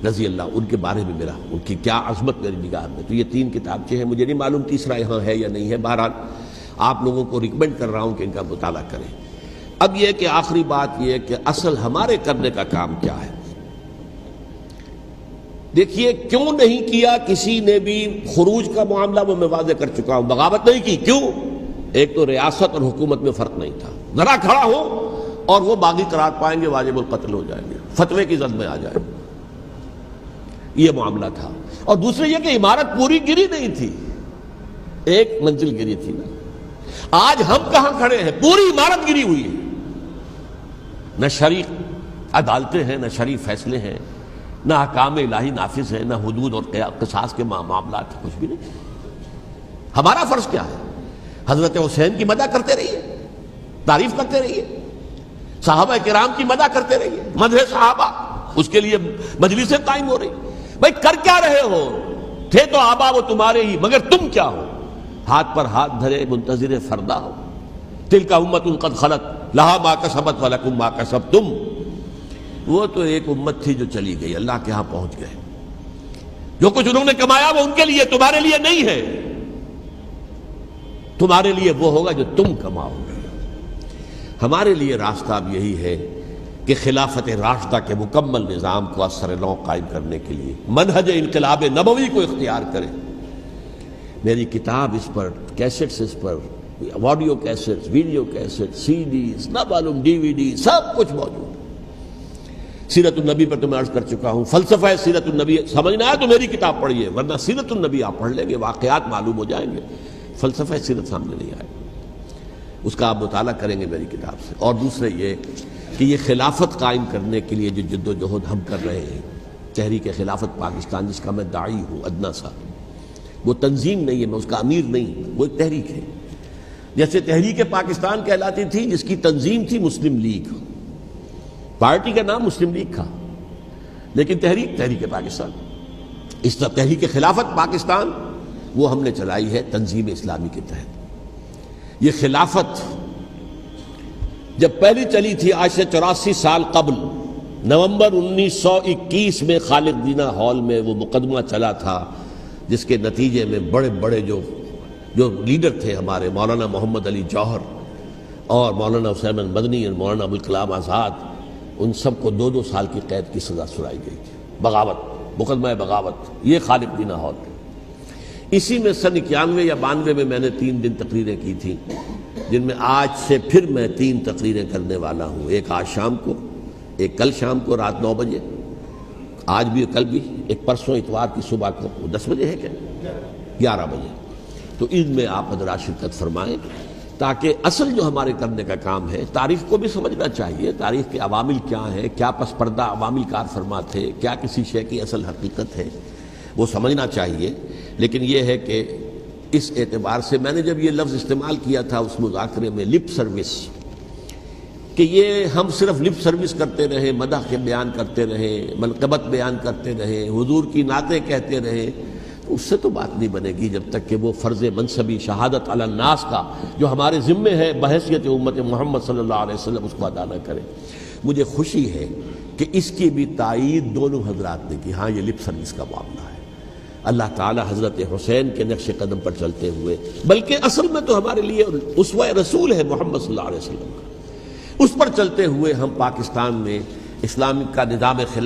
رضی اللہ, ان کے بارے میں میرا, ان کی کیا عظمت میری نگاہ میں. تو یہ 3 کتابچے ہیں, مجھے نہیں معلوم تیسرا یہاں ہے یا نہیں ہے. بہرحال آپ لوگوں کو ریکمینڈ کر رہا ہوں کہ ان کا مطالعہ کریں. اب یہ کہ آخری بات یہ کہ اصل ہمارے کرنے کا کام کیا ہے. دیکھیے کیوں نہیں کیا کسی نے بھی خروج کا معاملہ, وہ میں واضح کر چکا ہوں. بغاوت نہیں کی, کیوں؟ ایک تو ریاست اور حکومت میں فرق نہیں تھا. ذرا کھڑا ہو اور وہ باغی قرار پائیں گے, واجب القتل ہو جائیں گے, فتوے کی زد میں آ جائیں گے, یہ معاملہ تھا. اور دوسرے یہ کہ عمارت پوری گری نہیں تھی, ایک منزل گری تھی نا. آج ہم کہاں کھڑے ہیں, پوری عمارت گری ہوئی ہے. نہ شرعی عدالتیں ہیں, نہ شرعی فیصلے ہیں, نہ احکام الہی نافذ ہیں, نہ حدود اور قصاص کے معاملات, کچھ بھی نہیں. ہمارا فرض کیا ہے؟ حضرت حسین کی مدح کرتے رہیے, تعریف کرتے رہیے, صحابہ کرام کی مدح کرتے رہیے, مدح صحابہ, اس کے لیے مجلسیں قائم ہو رہی. بھائی کر کیا رہے ہو؟ تھے تو آبا وہ تمہارے ہی, مگر تم کیا ہو؟ ہاتھ پر ہاتھ دھرے منتظر فردا ہو. تلک امۃ قد خلت لہا ما کسبت ولکم ما کسبتم. وہ تو ایک امت تھی جو چلی گئی, اللہ کے ہاں پہنچ گئے. جو کچھ انہوں نے کمایا وہ ان کے لیے, تمہارے لیے نہیں ہے. تمہارے لیے وہ ہوگا جو تم کماؤ گے. ہمارے لیے راستہ اب یہی ہے کہ خلافت راشدہ کے مکمل نظام کو اثر نو قائم کرنے کے لیے منہج انقلاب نبوی کو اختیار کریں. میری کتاب اس پر, کیسٹس اس پر, آڈیو کیسٹس, ویڈیو کیسٹ, سی ڈیز, نہ معلوم ڈی وی ڈی, سب کچھ موجود. سیرت النبی پر تو میں عرض کر چکا ہوں, فلسفہ سیرت النبی سمجھنا ہے تو میری کتاب پڑھیے, ورنہ سیرت النبی آپ پڑھ لیں گے, واقعات معلوم ہو جائیں گے, فلسفہ سیرت سامنے نہیں آئے. اس کا آپ مطالعہ کریں گے میری کتاب سے. اور دوسرے یہ کہ یہ خلافت قائم کرنے کے لیے جو جد و جہد ہم کر رہے ہیں, تحریک خلافت پاکستان جس کا میں داعی ہوں ادنا سا, وہ تنظیم نہیں ہے, میں اس کا امیر نہیں, وہ ایک تحریک ہے. جیسے تحریک پاکستان کہلاتی تھی جس کی تنظیم تھی مسلم لیگ, پارٹی کا نام مسلم لیگ تھا, لیکن تحریک پاکستان. اس طرح تحریک خلافت پاکستان وہ ہم نے چلائی ہے تنظیم اسلامی کے تحت. یہ خلافت جب پہلی چلی تھی آج سے 84 سال قبل, نومبر 1921 میں خالد دینہ ہال میں وہ مقدمہ چلا تھا, جس کے نتیجے میں بڑے بڑے جو لیڈر تھے ہمارے, مولانا محمد علی جوہر اور مولانا حسین مدنی اور مولانا ابوالکلام آزاد, ان سب کو 2 سال کی قید کی سزا سنائی گئی تھی. بغاوت, مقدمہ بغاوت, یہ خالد دینہ ہال. اسی میں سن 91 یا 92 میں نے 3 دن تقریریں کی تھیں, جن میں آج سے پھر میں 3 تقریریں کرنے والا ہوں. ایک آج شام کو, ایک کل شام کو رات 9 بجے, آج بھی کل بھی, ایک پرسوں اتوار کی صبح کو 10 بجے ہے کیا 11 بجے. تو ان میں آپ حضرات شرکت فرمائیں, تاکہ اصل جو ہمارے کرنے کا کام ہے, تاریخ کو بھی سمجھنا چاہیے, تاریخ کے عوامل کیا ہیں, کیا پس پردہ عوامل کار فرما تھے, کیا کسی شے کی اصل حقیقت ہے, وہ سمجھنا چاہیے. لیکن یہ ہے کہ اس اعتبار سے میں نے جب یہ لفظ استعمال کیا تھا اس مذاکرے میں لپ سروس، کہ یہ ہم صرف لپ سروس کرتے رہے، مدح کے بیان کرتے رہے، منقبت بیان کرتے رہے، حضور کی نعتیں کہتے رہے، اس سے تو بات نہیں بنے گی جب تک کہ وہ فرض منصبی شہادت علی الناس کا جو ہمارے ذمے ہے بحیثیت امت محمد صلی اللہ علیہ وسلم اس کو ادا نہ کرے۔ مجھے خوشی ہے کہ اس کی بھی تائید دونوں حضرات نے کی، ہاں یہ لپ سروس کا معاملہ ہے۔ اللہ تعالی حضرت حسین کے نقش قدم پر چلتے ہوئے، بلکہ اصل میں تو ہمارے لیے اسوہ رسول ہے محمد صلی اللہ علیہ وسلم کا، اس پر چلتے ہوئے ہم پاکستان میں اسلام کا نظام خلافت